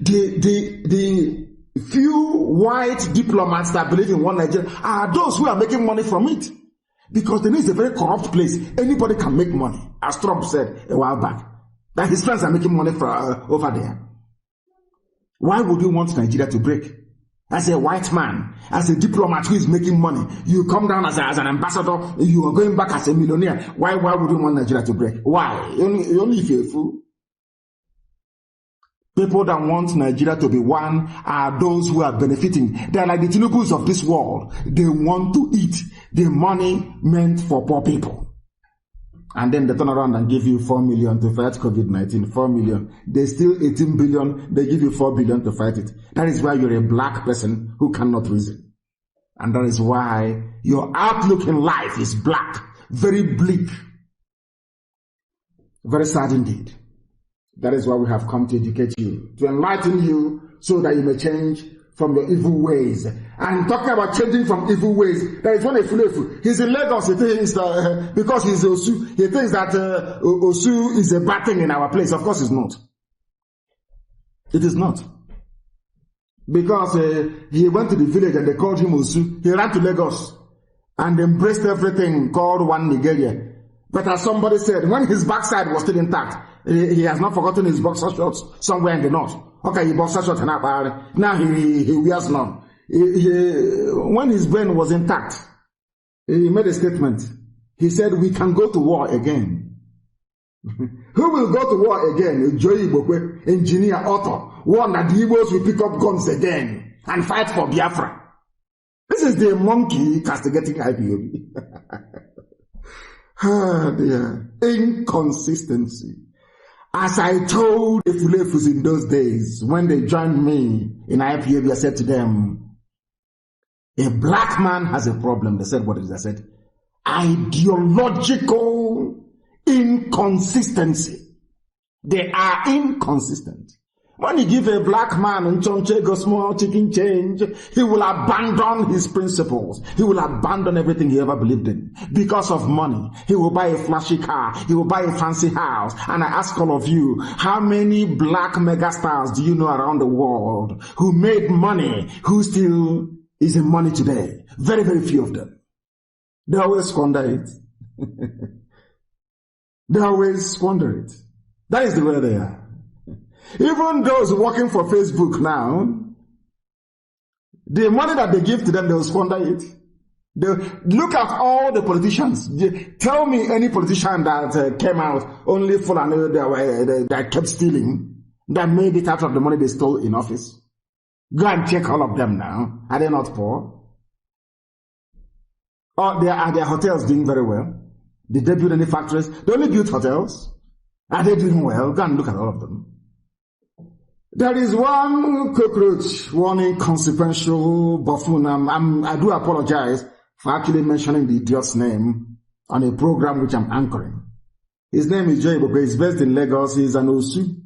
The few white diplomats that believe in one Nigeria are those who are making money from it. Because the is a very corrupt place. Anybody can make money. As Trump said a while back, that his friends are making money over there. Why would you want Nigeria to break? As a white man, as a diplomat who is making money, you come down as an ambassador, you are going back as a millionaire. Why would you want Nigeria to break? Why? Only if you're a fool. People that want Nigeria to be one are those who are benefiting. They are like the Tinubus of this world. They want to eat the money meant for poor people. And then they turn around and give you 4 million to fight COVID-19, 4 million. They steal 18 billion, they give you 4 billion to fight it. That is why you're a black person who cannot reason. And that is why your outlook in life is black, very bleak, very sad indeed. That is why we have come to educate you, to enlighten you so that you may change from your evil ways. And talking about changing from evil ways, there is one Efulefu. He's in Lagos. He thinks that because he's Osu, he thinks that Osu is a bad thing in our place. Of course, it's not. It is not. Because he went to the village and they called him Osu. He ran to Lagos and embraced everything called one Nigeria. But as somebody said, when his backside was still intact, he has not forgotten his boxer shorts somewhere in the north. Okay, he boxer shorts now he wears none. When his brain was intact, he made a statement. He said, we can go to war again. Who will go to war again? Joey Bokwe, engineer, author, one that the Igbos will pick up guns again and fight for Biafra. This is the monkey castigating IPOB. Ah, dear. Inconsistency. As I told the Fulefus in those days, when they joined me in IPOB, I said to them, a black man has a problem. They said, what is it? I said, ideological inconsistency. They are inconsistent. When you give a black man go small chicken change, he will abandon his principles. He will abandon everything he ever believed in. Because of money, he will buy a flashy car. He will buy a fancy house. And I ask all of you, how many black megastars do you know around the world who made money, who still is in money today? Very, very few of them. They always squander it. They always squander it. That is the way they are. Even those working for Facebook now, the money that they give to them, they will squander it. They look at all the politicians. Tell me any politician that came out only full and that kept stealing, that made it out of the money they stole in office. Go and check all of them now. Are they not poor? Or are their hotels doing very well? Did they build any factories? They only built hotels. Are they doing well? Go and look at all of them. There is one cockroach, one inconsequential buffoon. I do apologize for actually mentioning the idiot's name on a program which I'm anchoring. His name is Joy Bobe. He's based in Lagos. He's an Osu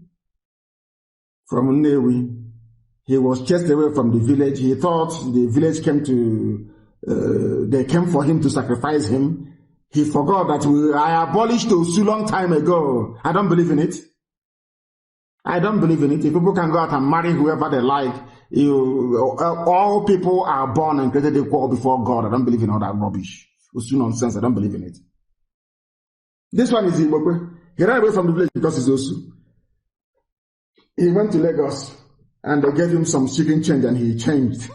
from Nnewi. He was chased away from the village. He thought the village they came for him to sacrifice him. He forgot that I abolished Osu long time ago. I don't believe in it. I don't believe in it. If people can go out and marry whoever they like, all people are born and created equal before God. I don't believe in all that rubbish. Osu nonsense. I don't believe in it. This one is Zimbabwe. He ran away from the village because he's Osu. He went to Lagos and they gave him some chicken change and he changed.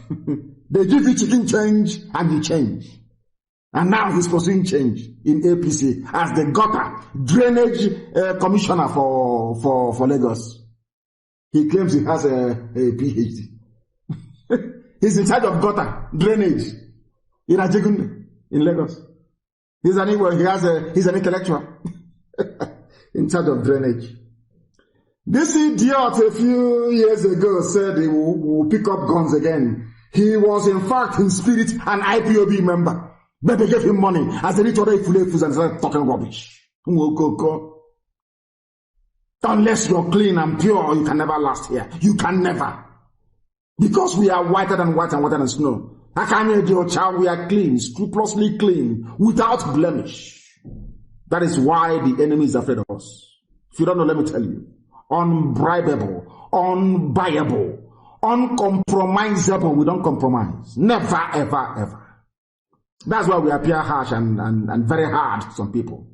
They give you chicken change and you change. And now he's pursuing change in APC as the gutter drainage commissioner for Lagos. He claims he has a PhD. He's in charge of gutter drainage in Ajegunle in Lagos. He's an intellectual in charge of drainage. This idiot a few years ago said he will pick up guns again. He was in fact in spirit an IPOB member. But they gave him money as they reach other Fulefus and started talking rubbish. Unless you're clean and pure, you can never last here. You can never. Because we are whiter than white and whiter than snow. I can't hear your child, we are clean, scrupulously clean, without blemish. That is why the enemy is afraid of us. If you don't know, let me tell you. Unbribable, unbuyable, uncompromisable. We don't compromise. Never, ever, ever. That's why we appear harsh and very hard to some people.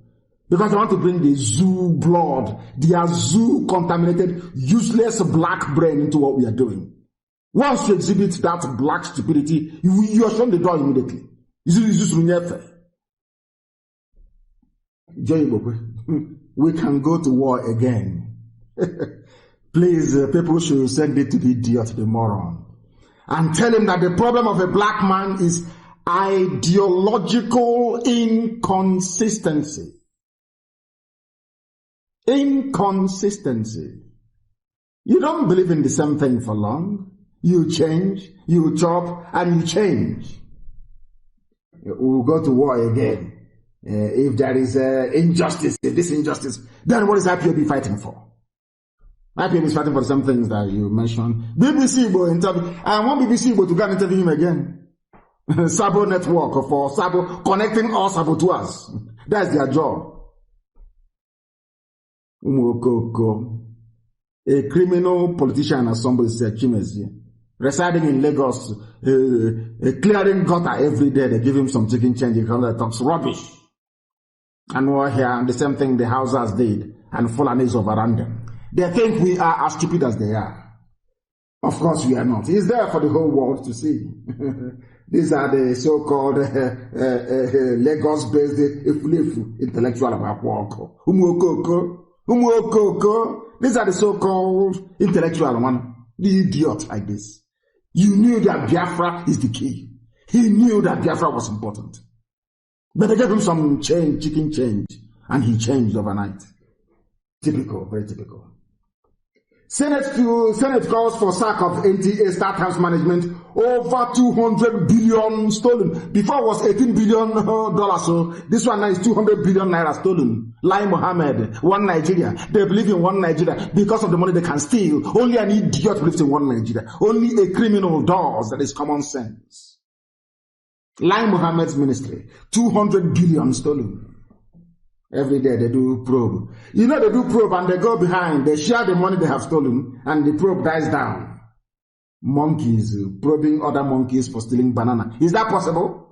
Because they want to bring the zoo blood, their zoo contaminated, useless black brain into what we are doing. Once you exhibit that black stupidity, you are shown the door immediately. We can go to war again. Please, people should send it to the idiot, the moron, and tell him that the problem of a black man is ideological inconsistency. Inconsistency. You don't believe in the same thing for long. You change, you chop, and you change. We'll go to war again. If there is injustice, this injustice, then what is IPOB fighting for? IPOB is fighting for some things that you mentioned. BBC will interview. I want BBC to go and interview him again. Sabo network for Sabo, connecting all saboteurs. That's their job. A criminal politician, as somebody said, Chimezi, residing in Lagos, clearing gutter every day. They give him some chicken change. He talks rubbish. And we're here, and the same thing the Hausas did, and Fulanis overran them. They think we are as stupid as they are. Of course we are not. It's there for the whole world to see. These are the so-called Lagos-based intellectual about work. These are the so-called intellectual one. The idiot like this. You knew that Biafra is the key. He knew that Biafra was important. But they gave him some change, chicken change, and he changed overnight. Typical, very typical. Senate calls for sack of NTA Star Times management. Over 200 billion stolen. Before it was $18 billion, so this one now is 200 billion naira stolen. Lai Mohammed, one Nigeria. They believe in one Nigeria because of the money they can steal. Only an idiot believes in one Nigeria. Only a criminal does. That is common sense. Lai Mohammed's ministry, 200 billion stolen. Every day they do probe. You know they do probe and they go behind. They share the money they have stolen and the probe dies down. Monkeys probing other monkeys for stealing banana. Is that possible?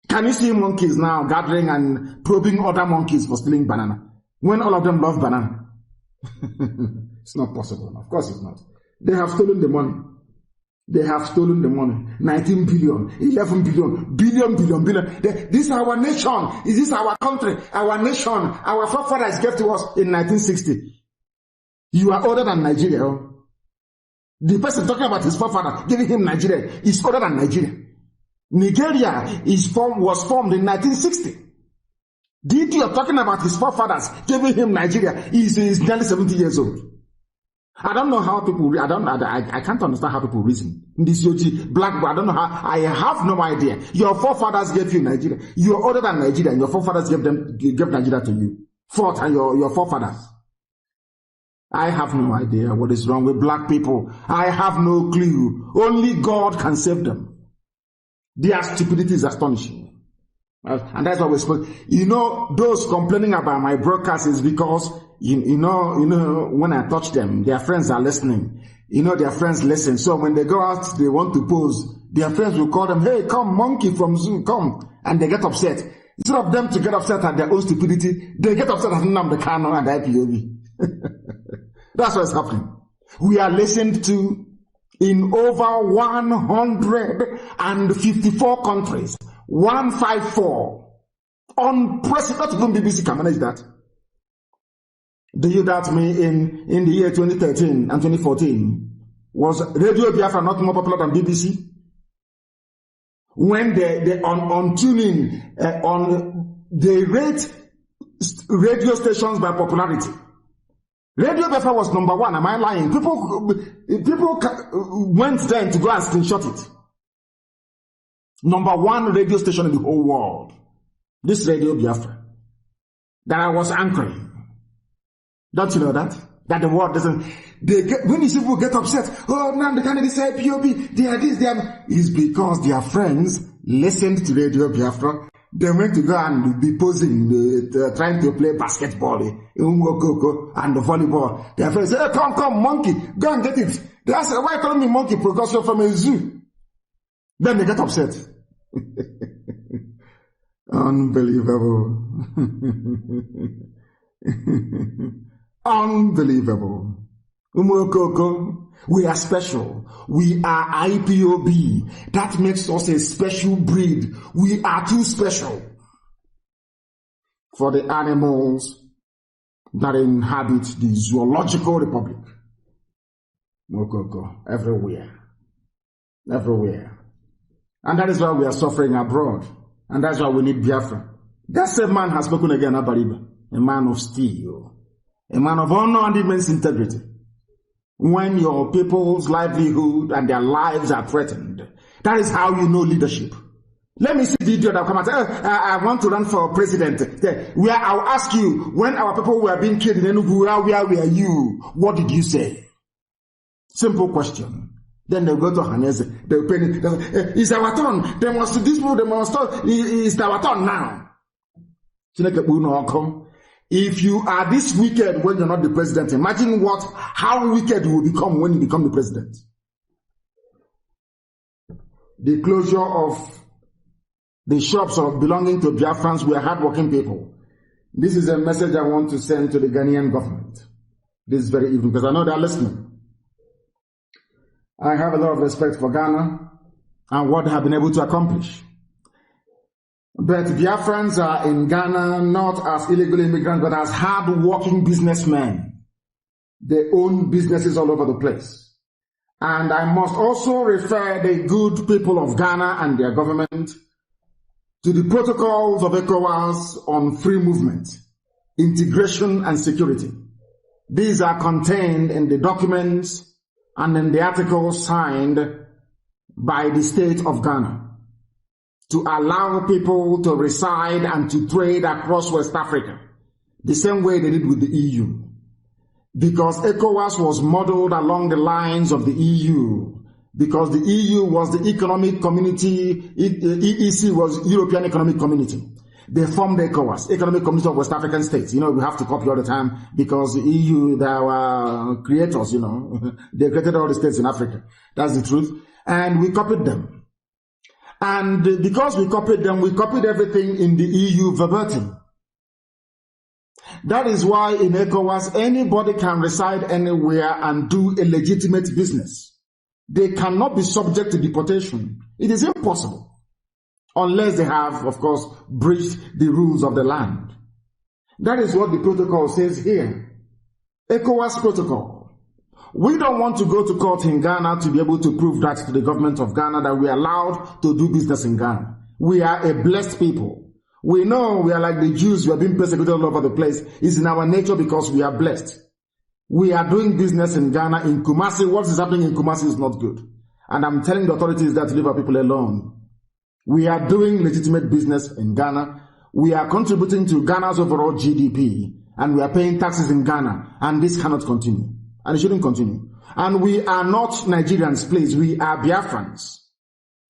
Can you see monkeys now gathering and probing other monkeys for stealing banana? When all of them love banana. It's not possible. Of course it's not. They have stolen the money. They have stolen the money. 19 billion, 11 billion, billion. This is our nation. Is this our country? Our nation. Our forefathers gave to us in 1960. You are older than Nigeria. The person talking about his forefather giving him Nigeria is older than Nigeria. Nigeria was formed in 1960. The idiot talking about his forefathers giving him Nigeria is nearly 70 years old. I don't know how people, I can't understand how people reason. This black, I don't know how, I have no idea. Your forefathers gave you Nigeria. You are older than Nigeria and your forefathers gave Nigeria to you. And your forefathers. I have no idea what is wrong with black people. I have no clue. Only God can save them. Their stupidity is astonishing. And that's what we're supposed to, those complaining about my broadcast is because you know, when I touch them, their friends are listening. Their friends listen. So when they go out, they want to pose. Their friends will call them, hey, come, monkey from zoo, come. And they get upset. Instead of them to get upset at their own stupidity, they get upset at Nnamdi Kanu and IPOB. That's what's happening. We are listened to in over 154 countries. 154. Unprecedented. Even BBC can manage that. Do you doubt me in the year 2013 and 2014? Was Radio Biafra not more popular than BBC? When they on tuning, they rate radio stations by popularity. Radio Biafra was number one. Am I lying? People went then to go and screenshot it. Number one radio station in the whole world. This Radio Biafra. That I was anchoring. Don't you know that? That the world doesn't, when these people get upset, oh, now the candidates say IPOB, they are this, they are, is because their friends listened to Radio Biafra. They went to go and be posing, trying to play basketball, and the volleyball. Their friends say, hey, come, monkey, go and get it. They ask, why calling me monkey? Because you're from a zoo. Then they get upset. Unbelievable. Unbelievable. We are special. We are IPOB. That makes us a special breed. We are too special for the animals that inhabit the zoological republic. Everywhere. Everywhere. And that is why we are suffering abroad. And that's why we need Biafra. That same man has spoken again, Abariba, a man of steel. a man of honor and immense integrity. When your people's livelihood and their lives are threatened, that is how you know leadership. Let me see the idiot that come and say, I want to run for president. Where I'll ask you, when our people were being killed in Enugu, where were you? What did you say? Simple question. Then they'll go to Hanese. They'll pay it. It's our turn. They must this people, they must start. It's our turn now. If you are this wicked when you're not the president, imagine how wicked you will become when you become the president. The closure of the shops belonging to Biafrans were hardworking people. This is a message I want to send to the Ghanaian government this very evening, because I know they're listening. I have a lot of respect for Ghana and what they have been able to accomplish. But Biafrans are in Ghana not as illegal immigrants, but as hard-working businessmen. They own businesses all over the place. And I must also refer the good people of Ghana and their government to the protocols of ECOWAS on free movement, integration and security. These are contained in the documents and in the articles signed by the state of Ghana to allow people to reside and to trade across West Africa, the same way they did with the EU. Because ECOWAS was modeled along the lines of the EU, because the EU was the economic community, EEC was European Economic Community. They formed the ECOWAS, Economic Community of West African States. You know, we have to copy all the time because the EU, they are creators, you know. They created all the states in Africa. That's the truth. And we copied them. And because we copied them, we copied everything in the EU verbatim. That is why in ECOWAS, anybody can reside anywhere and do a legitimate business. They cannot be subject to deportation. It is impossible. Unless they have, of course, breached the rules of the land. That is what the protocol says here. ECOWAS protocol. We don't want to go to court in Ghana to be able to prove that to the government of Ghana that we are allowed to do business in Ghana. We are a blessed people. We know we are like the Jews, we are being persecuted all over the place. It's in our nature because we are blessed. We are doing business in Ghana, in Kumasi. What is happening in Kumasi is not good. And I'm telling the authorities that to leave our people alone. We are doing legitimate business in Ghana. We are contributing to Ghana's overall GDP. And we are paying taxes in Ghana. And this cannot continue. And it shouldn't continue. And we are not Nigerians, please. We are Biafrans.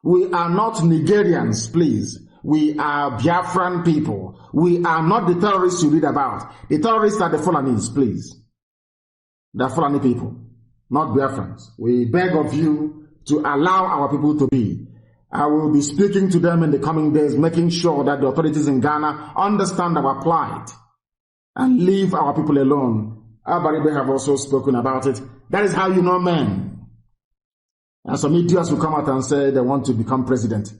We are not Nigerians, please. We are Biafran people. We are not the terrorists you read about. The terrorists are the Fulanis, please. The Fulani people, not Biafrans. We beg of you to allow our people to be. I will be speaking to them in the coming days, making sure that the authorities in Ghana understand our plight and leave our people alone. Abaribe have also spoken about it. That is how you know men. And some idiots will come out and say they want to become president.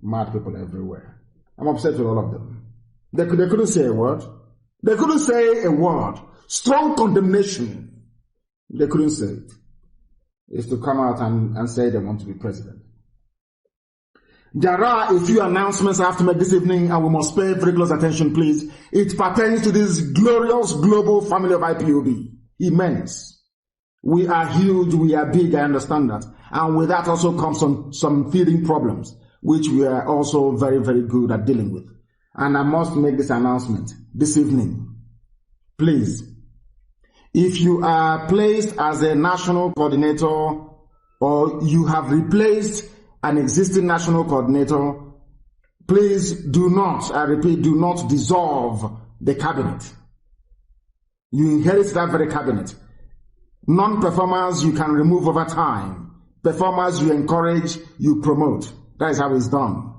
Mad people everywhere. I'm upset with all of them. They couldn't say a word. They couldn't say a word. Strong condemnation. They couldn't say it. Is to come out and say they want to be president. There are a few announcements I have to make this evening, and we must pay very close attention, please. It pertains to this glorious global family of IPOB. Immense. We are huge, we are big, I understand that. And with that also comes some feeding problems, which we are also very, very good at dealing with. And I must make this announcement this evening. Please, if you are placed as a national coordinator or you have replaced an existing national coordinator, please do not, I repeat, do not dissolve the cabinet. You inherit that very cabinet. Non-performers you can remove over time. Performers you encourage, you promote. That is how it's done.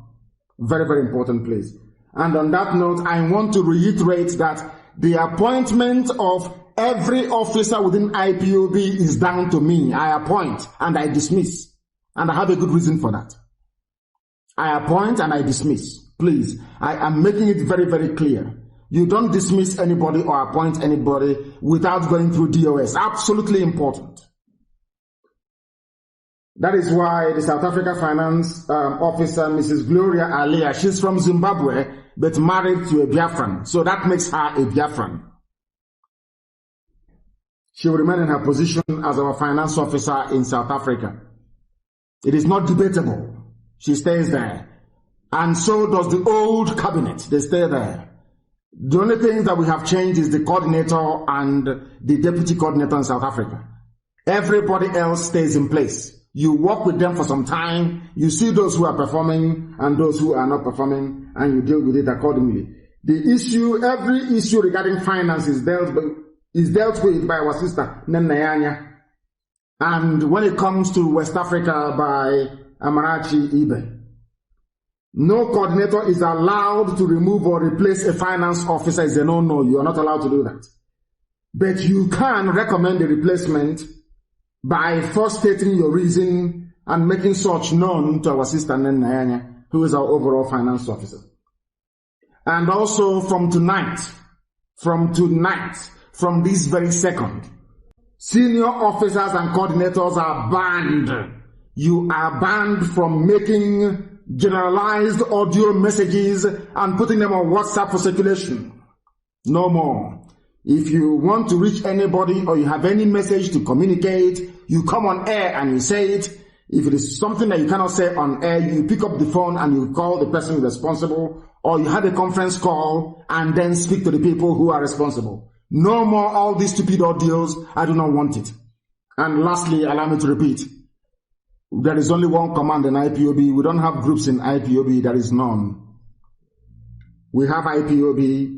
Very, very important, please. And on that note, I want to reiterate that the appointment of every officer within IPOB is down to me. I appoint and I dismiss. And I have a good reason for that. I appoint and I dismiss. Please, I am making it very, very clear. You don't dismiss anybody or appoint anybody without going through DOS. Absolutely important. That is why the South Africa finance officer, Mrs. Gloria Alia, she's from Zimbabwe, but married to a Biafran. So that makes her a Biafran. She will remain in her position as our finance officer in South Africa. It is not debatable. She stays there. And so does the old cabinet. They stay there. The only thing that we have changed is the coordinator and the deputy coordinator in South Africa. Everybody else stays in place. You work with them for some time, you see those who are performing and those who are not performing, and you deal with it accordingly. The issue, every issue regarding finance is dealt with by our sister, Nenayanya. And when it comes to West Africa, by Amarachi Ibe. No coordinator is allowed to remove or replace a finance officer. It's a no-no. You are not allowed to do that. But you can recommend a replacement by first stating your reason and making such known to our sister Nenayanya, who is our overall finance officer. And also from tonight, from this very second, senior officers and coordinators are banned. You are banned from making generalized audio messages and putting them on WhatsApp for circulation. No more. If you want to reach anybody or you have any message to communicate, you come on air and you say it. If it is something that you cannot say on air, you pick up the phone and you call the person responsible, or you have a conference call and then speak to the people who are responsible. No more all these stupid audios. I do not want it. And lastly, allow me to repeat. There is only one command in IPOB. We don't have groups in IPOB. There is none. We have IPOB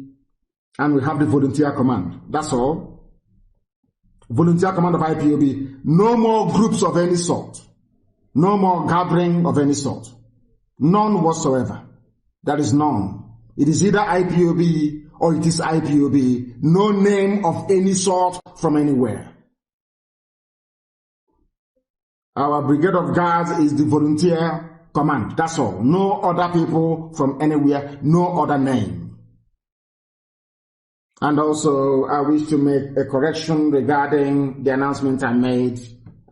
and we have the volunteer command. That's all. Volunteer command of IPOB. No more groups of any sort. No more gathering of any sort. None whatsoever. There is none. It is either IPOB or it is IPOB. No name of any sort from anywhere. Our brigade of guards is the volunteer command. That's all. No other people from anywhere. No other name. And also, I wish to make a correction regarding the announcement I made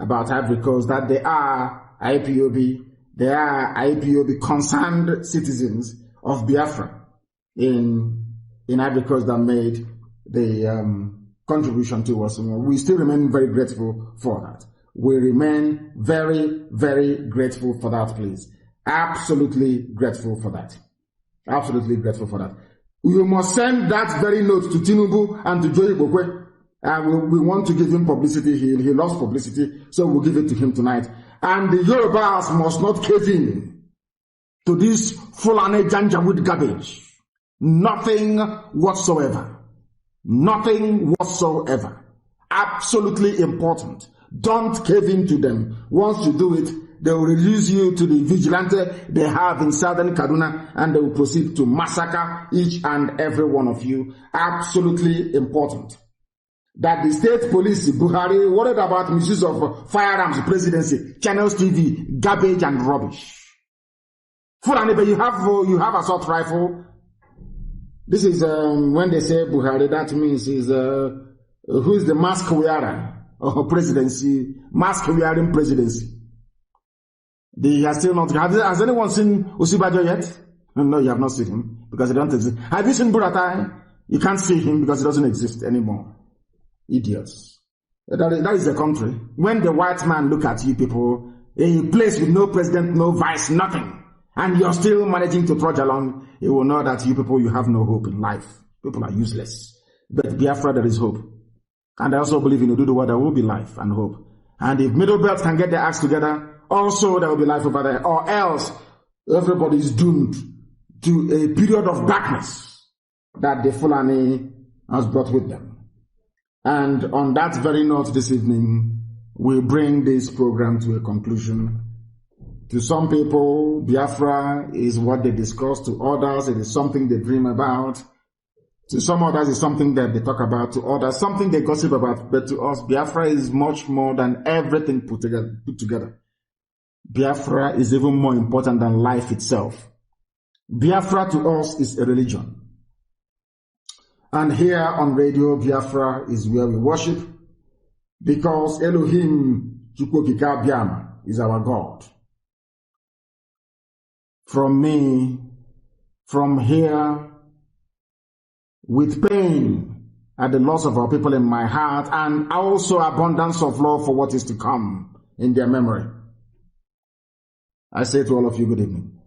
about Ivory Coast, that they are IPOB. They are IPOB concerned citizens of Biafra in Ivory Coast that made the contribution to us. We still remain very grateful for that. We remain very, very grateful for that, please. Absolutely grateful for that. Absolutely grateful for that. You must send that very note to Tinubu and to Joey Bokwe. We want to give him publicity. He lost publicity, so we'll give it to him tonight. And the Yorubas must not cave in to this Fulani Janjaweed garbage. Nothing whatsoever. Nothing whatsoever. Absolutely important. Don't cave into them. Once you do it, they will reduce you to the vigilante they have in southern Kaduna, and they will proceed to massacre each and every one of you. Absolutely important. That the state police, Buhari, worried about misuse of firearms, presidency, channels TV, garbage and rubbish. Fulani, but you have assault rifle. This is when they say Buhari, that means is who is the mask wearer or presidency, mask wearing presidency. They are still not. Has anyone seen Osibajo yet? No, you have not seen him because he doesn't exist. Have you seen Buratai? You can't see him because he doesn't exist anymore. Idiots. That is the country. When the white man look at you people, a place with no president, no vice, nothing, and you're still managing to trudge along, he will know that you people, you have no hope in life. People are useless. But Biafra, there is hope. And I also believe in Oduduwa, there will be life and hope. And if Middle Belt can get their acts together, also there will be life over there. Or else, everybody is doomed to a period of darkness that the Fulani has brought with them. And on that very note this evening, we bring this program to a conclusion. To some people, Biafra is what they discuss. To others, it is something they dream about. To some others, it's something that they talk about. To others, something they gossip about. But to us, Biafra is much more than everything put together. Biafra is even more important than life itself. Biafra to us is a religion. And here on radio, Biafra is where we worship, because Elohim Chukwokika Biama is our God. From me, from here, with pain at the loss of our people in my heart, and also abundance of love for what is to come in their memory, I say to all of you, good evening.